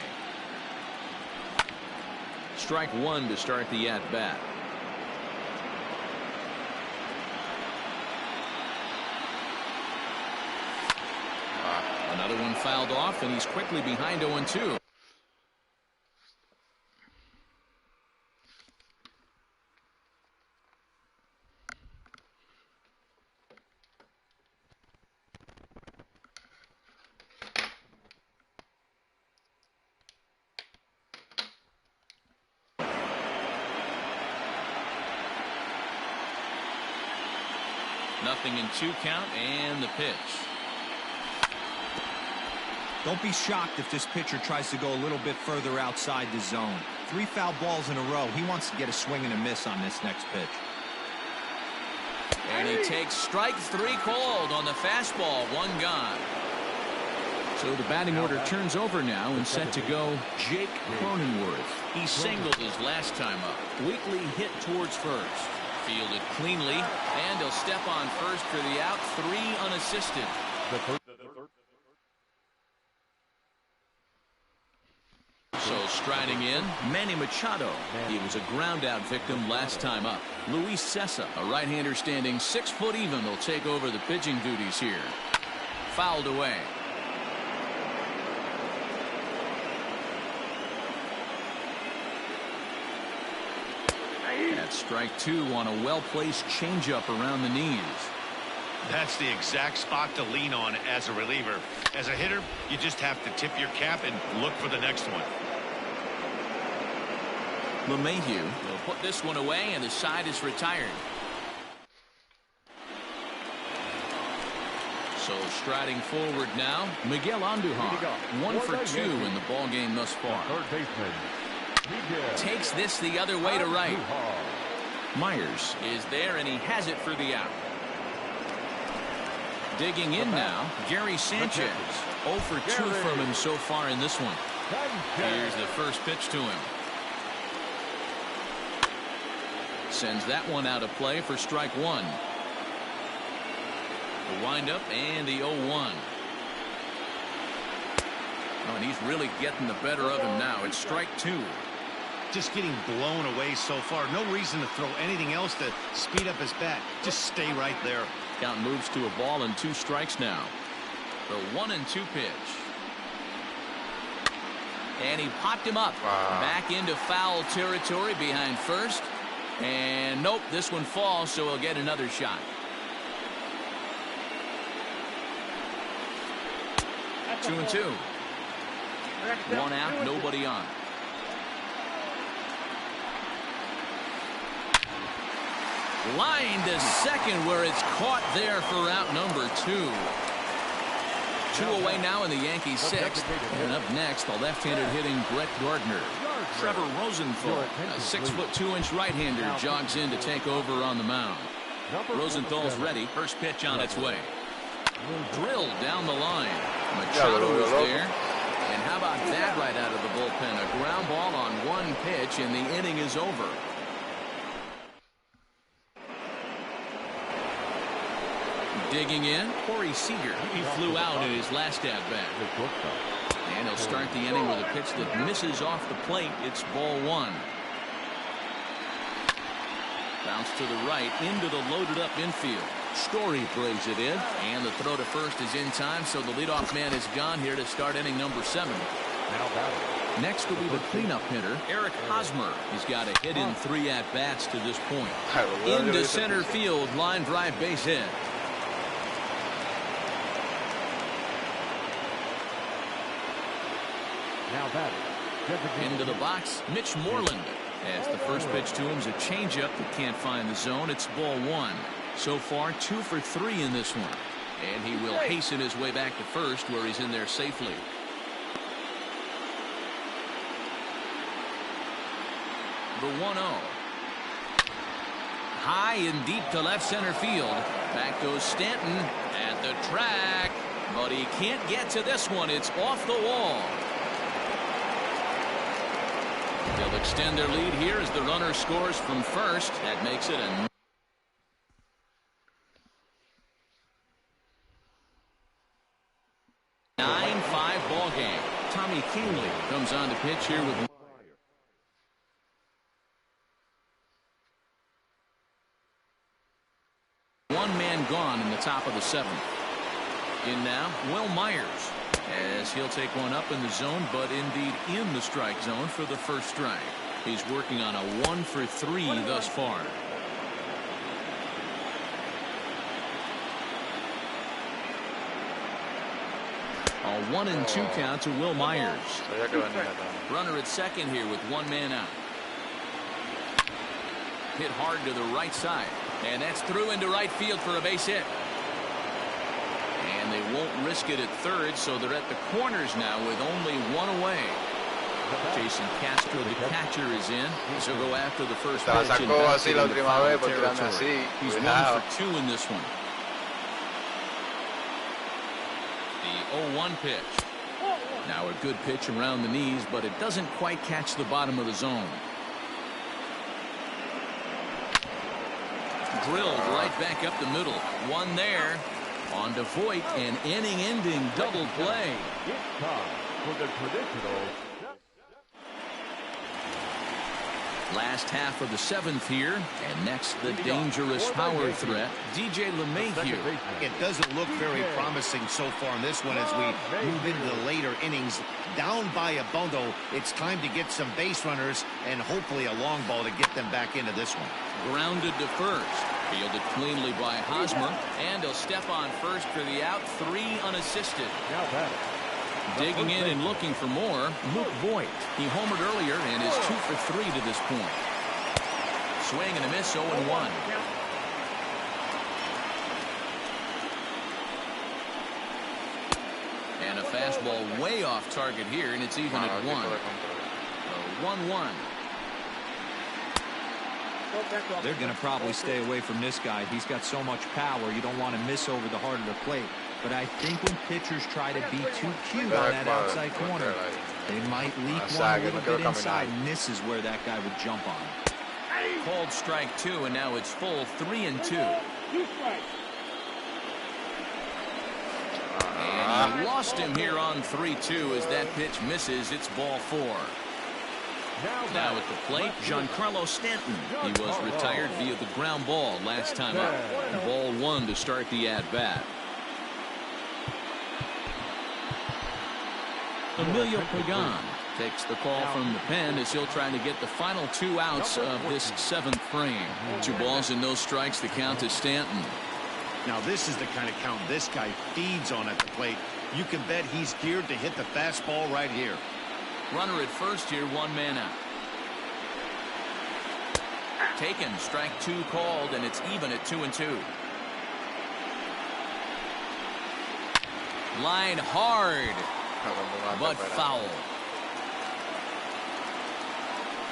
Strike one to start the at-bat. Another one fouled off, and he's quickly behind 0-2. Nothing in 2 count, and the pitch. Don't be shocked if this pitcher tries to go a little bit further outside the zone. 3 foul balls in a row. He wants to get a swing and a miss on this next pitch. And he takes strike 3 called on the fastball. 1 gone. So the batting order turns over now and set to go Jake Cronenworth. He singled his last time up. Weakly hit towards first. Fielded cleanly, and he'll step on first for the out. 3 unassisted. So striding in, Manny Machado. He was a ground out victim last time up. Luis Cessa, a right-hander standing 6 foot even, will take over the pitching duties here. Fouled away. That's strike 2 on a well-placed changeup around the knees. That's the exact spot to lean on as a reliever. As a hitter, you just have to tip your cap and look for the next one. LeMahieu will put this one away, and the side is retired. So striding forward now, Miguel Andujar. 1 for 2 in the ball game thus far. Takes this the other way to right. Myers is there, and he has it for the out. Digging in now, Gary Sanchez. 0 for 2 from him so far in this one. Here's the first pitch to him. Sends that one out of play for strike 1. The windup and the 0-1. Oh, and he's really getting the better of him now. It's strike 2. Just getting blown away so far. No reason to throw anything else to speed up his bat. Just stay right there. Count moves to a ball and 2 strikes now. The 1-2 pitch. And he popped him up. Back into foul territory behind first. And nope, this one falls, so he'll get another shot. 2-2. 1 out, nobody on. Line to second, where it's caught there for out number 2. 2 away now in the Yankees 6th. And up next, the left-handed hitting Brett Gardner. Trevor Rosenthal, a 6 foot 2-inch right-hander, jogs in to take over on the mound. Rosenthal's ready. First pitch on its way. Drilled down the line. Machado was there. And how about that right out of the bullpen? A ground ball on 1 pitch, and the inning is over. Digging in, Corey Seager. He flew out in his last at-bat. And he'll start the inning with a pitch that misses off the plate. It's ball 1. Bounce to the right into the loaded-up infield. Story plays it in, and the throw to first is in time, so the leadoff man is gone here to start inning number 7. Next will be the cleanup hitter, Eric Hosmer. He's got a hit in 3 at-bats to this point. Into center field, line drive base hit. Into the box, Mitch Moreland. As the first pitch to him is a changeup that can't find the zone. It's ball 1. So far, 2 for 3 in this one. And he will hasten his way back to first, where he's in there safely. The 1-0. High and deep to left center field. Back goes Stanton at the track. But he can't get to this one. It's off the wall. They'll extend their lead here as the runner scores from first. That makes it a 9-5 ball game. Tommy Keenely comes on to pitch here with one man gone in the top of the 7th. In now, Will Myers, as he'll take one up in the zone, but indeed in the strike zone for the first strike. He's working on a 1-for-3 thus far. A 1-2 count to Will Myers. Runner at second here with one man out. Hit hard to the right side, and that's through into right field for a base hit. And they won't risk it at third, so they're at the corners now with only one away. Jason Castro, the catcher, is in. He'll go after the first pitch. He's 1-for-2 in this one. The 0-1 pitch. Now a good pitch around the knees, but it doesn't quite catch the bottom of the zone. Drilled right back up the middle. One there. On to Voit, an inning-ending double play. Last half of the 7th here, and next the dangerous power threat, DJ LeMahieu. It doesn't look very promising so far in this one as we move into the later innings. Down by a bundle, it's time to get some base runners and hopefully a long ball to get them back into this one. Grounded to first. Fielded cleanly by Hosmer, and he'll step on first for the out. 3 unassisted. Digging in and looking for more, Luke Voit. He homered earlier and is 2-for-3 to this point. Swing and a miss, 0-1. And a fastball way off target here, and it's even at 1. 1-1. They're going to probably stay away from this guy. He's got so much power, you don't want to miss over the heart of the plate. But I think when pitchers try to be too cute on that outside corner, they might leak one a little bit inside, and this is where that guy would jump on. Called strike 2, and now it's full 3-2. And he lost him here on 3-2 as that pitch misses. It's ball 4. Now at the plate, Giancarlo Stanton. He was retired via the ground ball last time up. Ball 1 to start the at-bat. Emilio Pagan takes the call from the pen as he'll try to get the final 2 outs of this 7th frame. 2 balls and no strikes, the count to Stanton. Now this is the kind of count this guy feeds on at the plate. You can bet he's geared to hit the fastball right here. Runner at first here, 1 man out. Taken, strike 2 called, and it's even at 2-2. Line hard, but foul.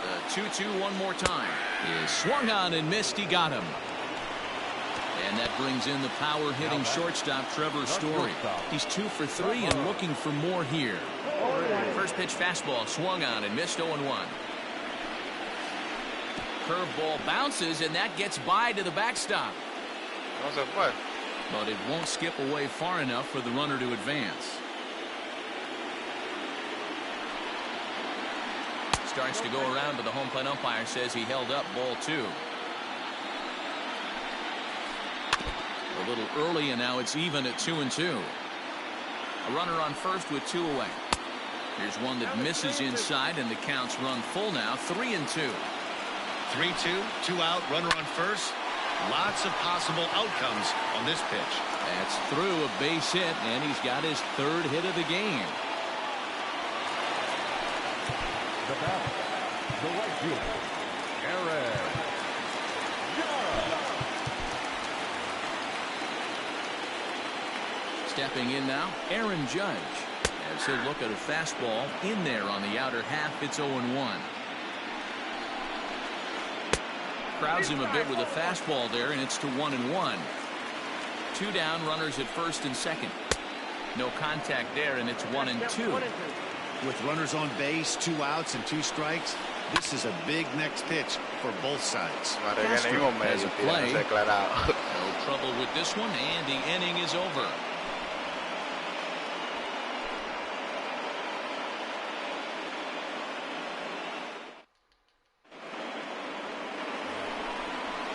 The 2-2 one more time. Is swung on and missed. He got him. And that brings in the power-hitting shortstop, Trevor Story. He's 2-for-3 and looking for more here. First pitch fastball swung on and missed. 0-1. Curveball bounces, and that gets by to the backstop. But it won't skip away far enough for the runner to advance. Starts to go around, but the home plate umpire says he held up. Ball 2. A little early, and now it's even at 2-2. A runner on first with 2 away. Here's one that misses inside, and the count's run full now. 3-2. 3-2, 2 out, runner on first. Lots of possible outcomes on this pitch. That's through a base hit, and he's got his 3rd hit of the game. The batter, the right fielder, Aaron. Stepping in now, Aaron Judge. As he'll look at a fastball in there on the outer half. It's 0-1. Crowds him a bit with a fastball there, and it's to 1-1. 2 down, runners at first and second. No contact there, and it's 1-2. With runners on base, 2 outs and 2 strikes, this is a big next pitch for both sides. Castro has a play. No trouble with this one, and the inning is over.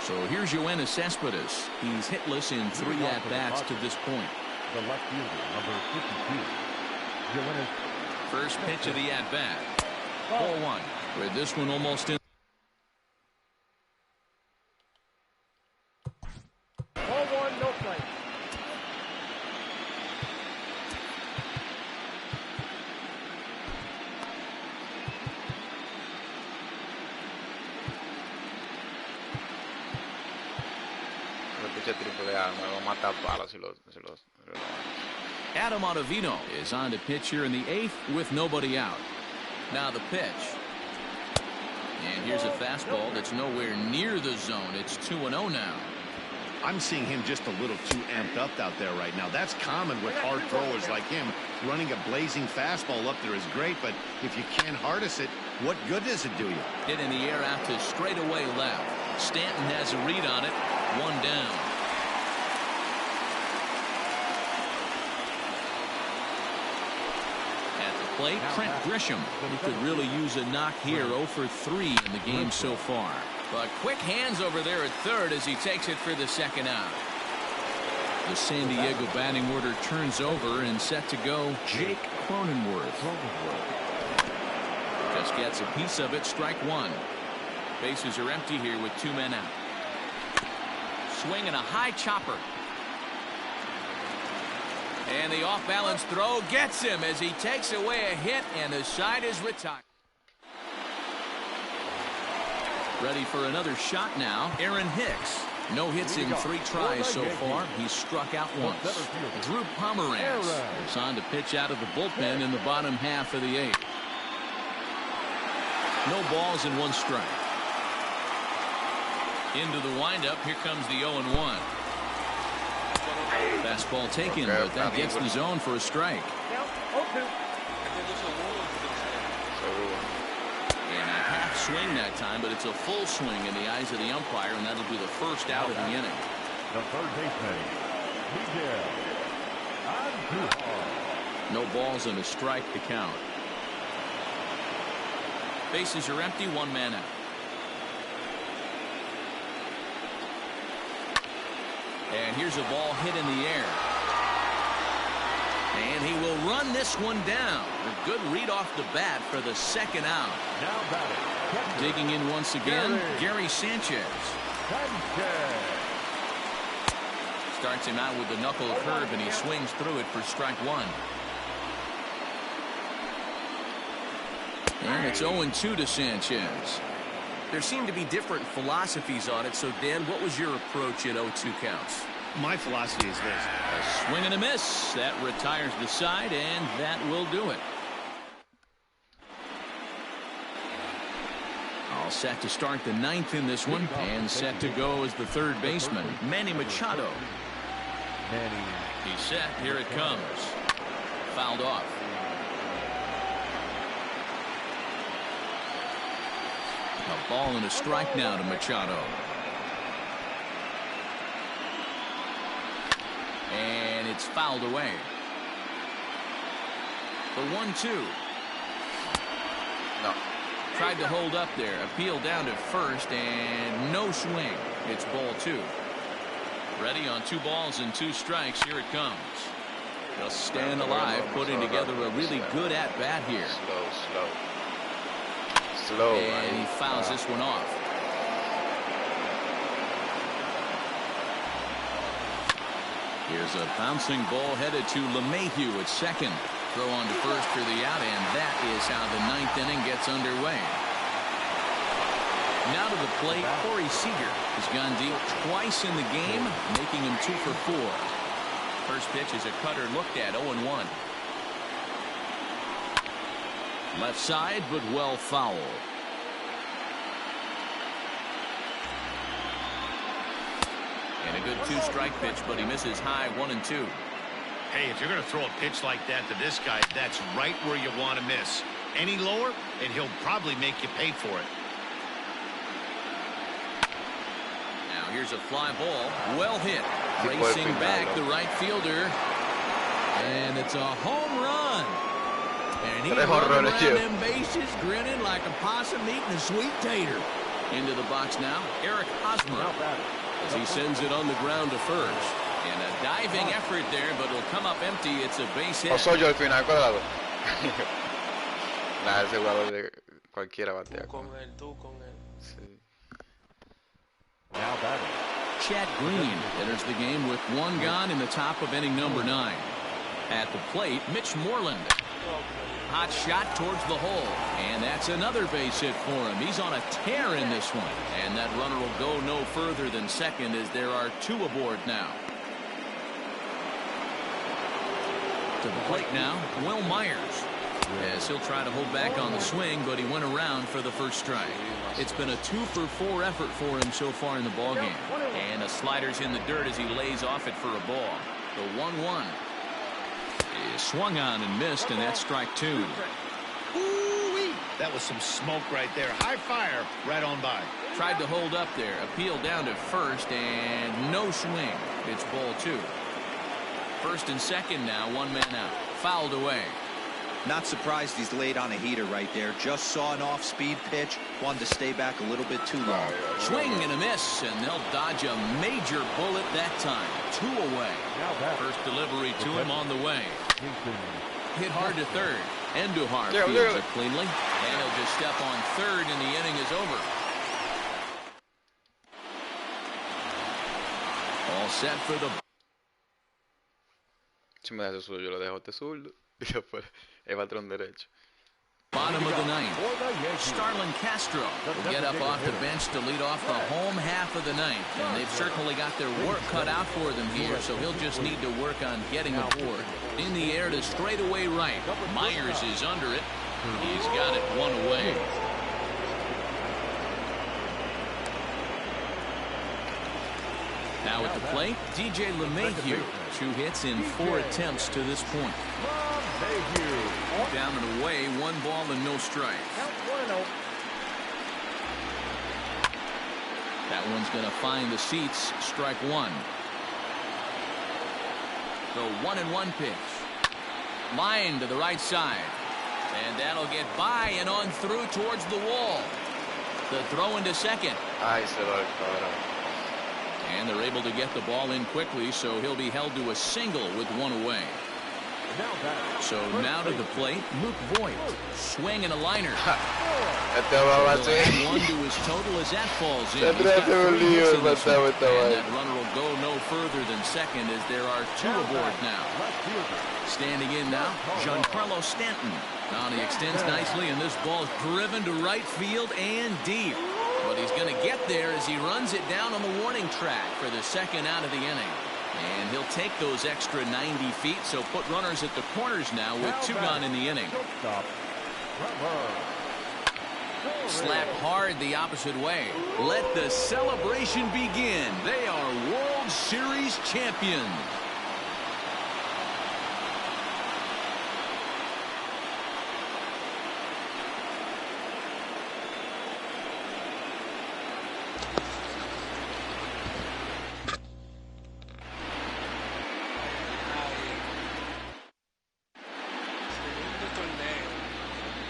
So here's Yoenis Cespedes. He's hitless in 3 at-bats to this point. The left fielder, number 52. Yoenis. First pitch of the at-bat. Ball 1. With this one almost in. Ball 1, no play. Adam Ottavino is on to pitch here in the 8th with nobody out. Now the pitch. And here's a fastball that's nowhere near the zone. It's 2-0 now. I'm seeing him just a little too amped up out there right now. That's common with hard throwers like him. Running a blazing fastball up there is great, but if you can't harness it, what good does it do you? Hit in the air out to straightaway left. Stanton has a read on it. 1 down. Plate, Trent Grisham. He could really use a knock here. 0 for 3 in the game so far. But quick hands over there at third as he takes it for the second out. The San Diego batting order turns over and set to go Jake Cronenworth. Just gets a piece of it. Strike 1. Bases are empty here with 2 men out. Swing and a high chopper. And the off-balance throw gets him as he takes away a hit, and the side is retired. Ready for another shot now. Aaron Hicks. No hits in 3 tries so far. He's struck out once. Drew Pomeranz is on to pitch out of the bullpen in the bottom half of the 8th. No balls and 1 strike. Into the windup. Here comes the 0-1. Fastball taken, but that gets the zone for a strike. And a half swing that time, but it's a full swing in the eyes of the umpire, and that'll be the first out of the inning. The third baseman, Miguel. No balls and a strike to count. Bases are empty, 1 man out. And here's a ball hit in the air. And he will run this one down. A good read off the bat for the second out. Now batting. Digging in once again, Gary Sanchez. Starts him out with the knuckle curve, and he swings through it for strike 1. And it's 0-2 to Sanchez. There seem to be different philosophies on it. So, Dan, what was your approach at 0-2 counts? My philosophy is this. A swing and a miss. That retires the side, and that will do it. All set to start the 9th in this one, and set to go as the third baseman, Manny Machado. He's set. Here it comes. Fouled off. A ball and a strike now to Machado. And it's fouled away. The 1-2. No. Tried to hold up there. Appeal down to first, and no swing. It's ball 2. Ready on 2 balls and 2 strikes. Here it comes. Just staying alive, putting together a really good at-bat here. Slow. And he fouls this one off. Here's a bouncing ball headed to LeMahieu at second. Throw on to first for the out, and that is how the 9th inning gets underway. Now to the plate, Corey Seager has gone deep twice in the game, making him 2 for 4. First pitch is a cutter looked at, 0-1. Left side, but well foul. And a good 2-strike pitch, but he misses high, 1-2. Hey, if you're going to throw a pitch like that to this guy, that's right where you want to miss. Any lower, and he'll probably make you pay for it. Now here's a fly ball, well hit. Racing back the right fielder. And it's a home run. And he's running around them bases grinning like a possum eating a sweet tater. Into the box now, Eric Hosmer, as he sends it on the ground to first. And a diving effort there, but it'll come up empty. It's a base hit. O soy yo al final, cuadrado. Nada, ese jugador de cualquiera batea. Tú con él. Sí. Chad Green enters the game with one gone in the top of inning number 9. At the plate, Mitch Moreland. Hot shot towards the hole, and that's another base hit for him. He's on a tear in this one, and that runner will go no further than second as there are 2 aboard now. To the plate now, Will Myers. Yes, he'll try to hold back on the swing, but he went around for the first strike. It's been a 2-for-4 effort for him so far in the ballgame. And a slider's in the dirt as he lays off it for a ball. The 1-1 is swung on and missed, and that's strike 2. Ooh-wee. That was some smoke right there. High fire right on by. Tried to hold up there, appealed down to first, and no swing. It's ball 2. First and second now, 1 man out. Fouled away. Not surprised he's laid on a heater right there. Just saw an off-speed pitch. Wanted to stay back a little bit too long. Swing and a miss, and they'll dodge a major bullet that time. 2 away. First delivery to him on the way. Hit hard to third. Endujar fields it cleanly. And he'll just step on third, and the inning is over. All set for the... Si me das eso, yo lo dejo este zurdo y después el patrón derecho. Bottom of the 9th. Starlin Castro will get up off the bench to lead off the home half of the 9th. And they've certainly got their work cut out for them here, so he'll just need to work on getting aboard. In the air to straightaway right. Myers is under it. He's got it 1 away. Now at the plate, DJ LeMahieu. 2 hits in 4 attempts to this point. Down and away, 1 ball and no strikes. That one's going to find the seats. Strike 1. The 1-1 pitch. Line to the right side. And that'll get by and on through towards the wall. The throw into second. Ay, se lo cabrón. And they're able to get the ball in quickly, so he'll be held to a single with 1 away. So now to the plate, Luke Voigt. Swing and a liner. He'll add 1 to his total as that falls in. He's got 3 hits in this one. And that runner will go no further than second as there are 2 aboard now. Standing in now, Giancarlo Stanton. Now he extends nicely, and this ball is driven to right field and deep. But he's going to get there as he runs it down on the warning track for the second out of the inning. And he'll take those extra 90 feet, so put runners at the corners now with 2 gone in the inning. Slap hard the opposite way. Let the celebration begin. They are World Series champions.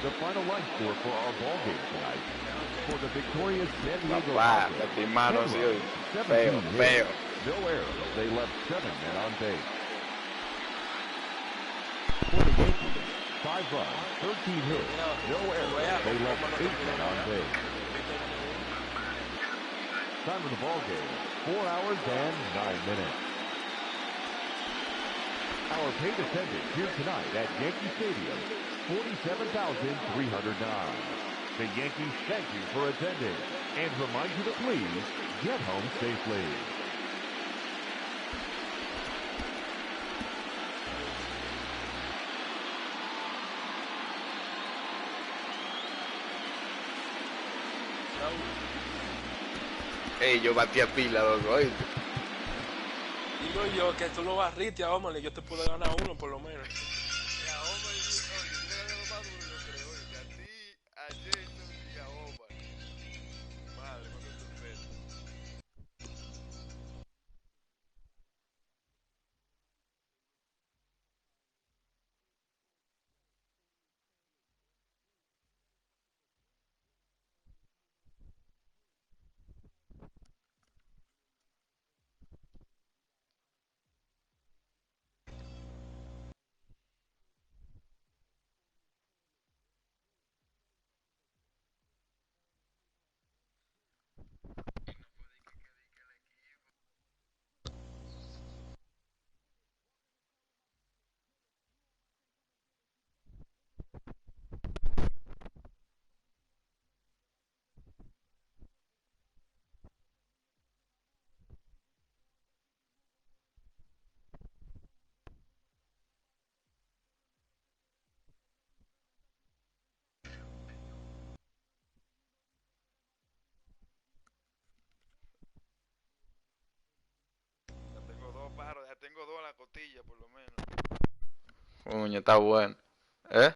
The final line score for our ball game tonight. For the victorious San Diego Papá, mi mano, sí, feo, feo. No errors. They left 7 men on base. For the Yankees, 5 runs, 13 hits, no errors. They left 8 men on base. Time of the ball game, 4 hours and 9 minutes. Our paid attendance here tonight at Yankee Stadium, 47,309. The Yankees thank you for attending and remind you to please get home safely. Ey, yo batí a pila, loco, oíste. Digo yo que tú lo barriste a Omar y yo te pude ganar 1 por lo menos. tengo 2 en la costilla, por lo menos. Coño, está bueno. ¿Eh?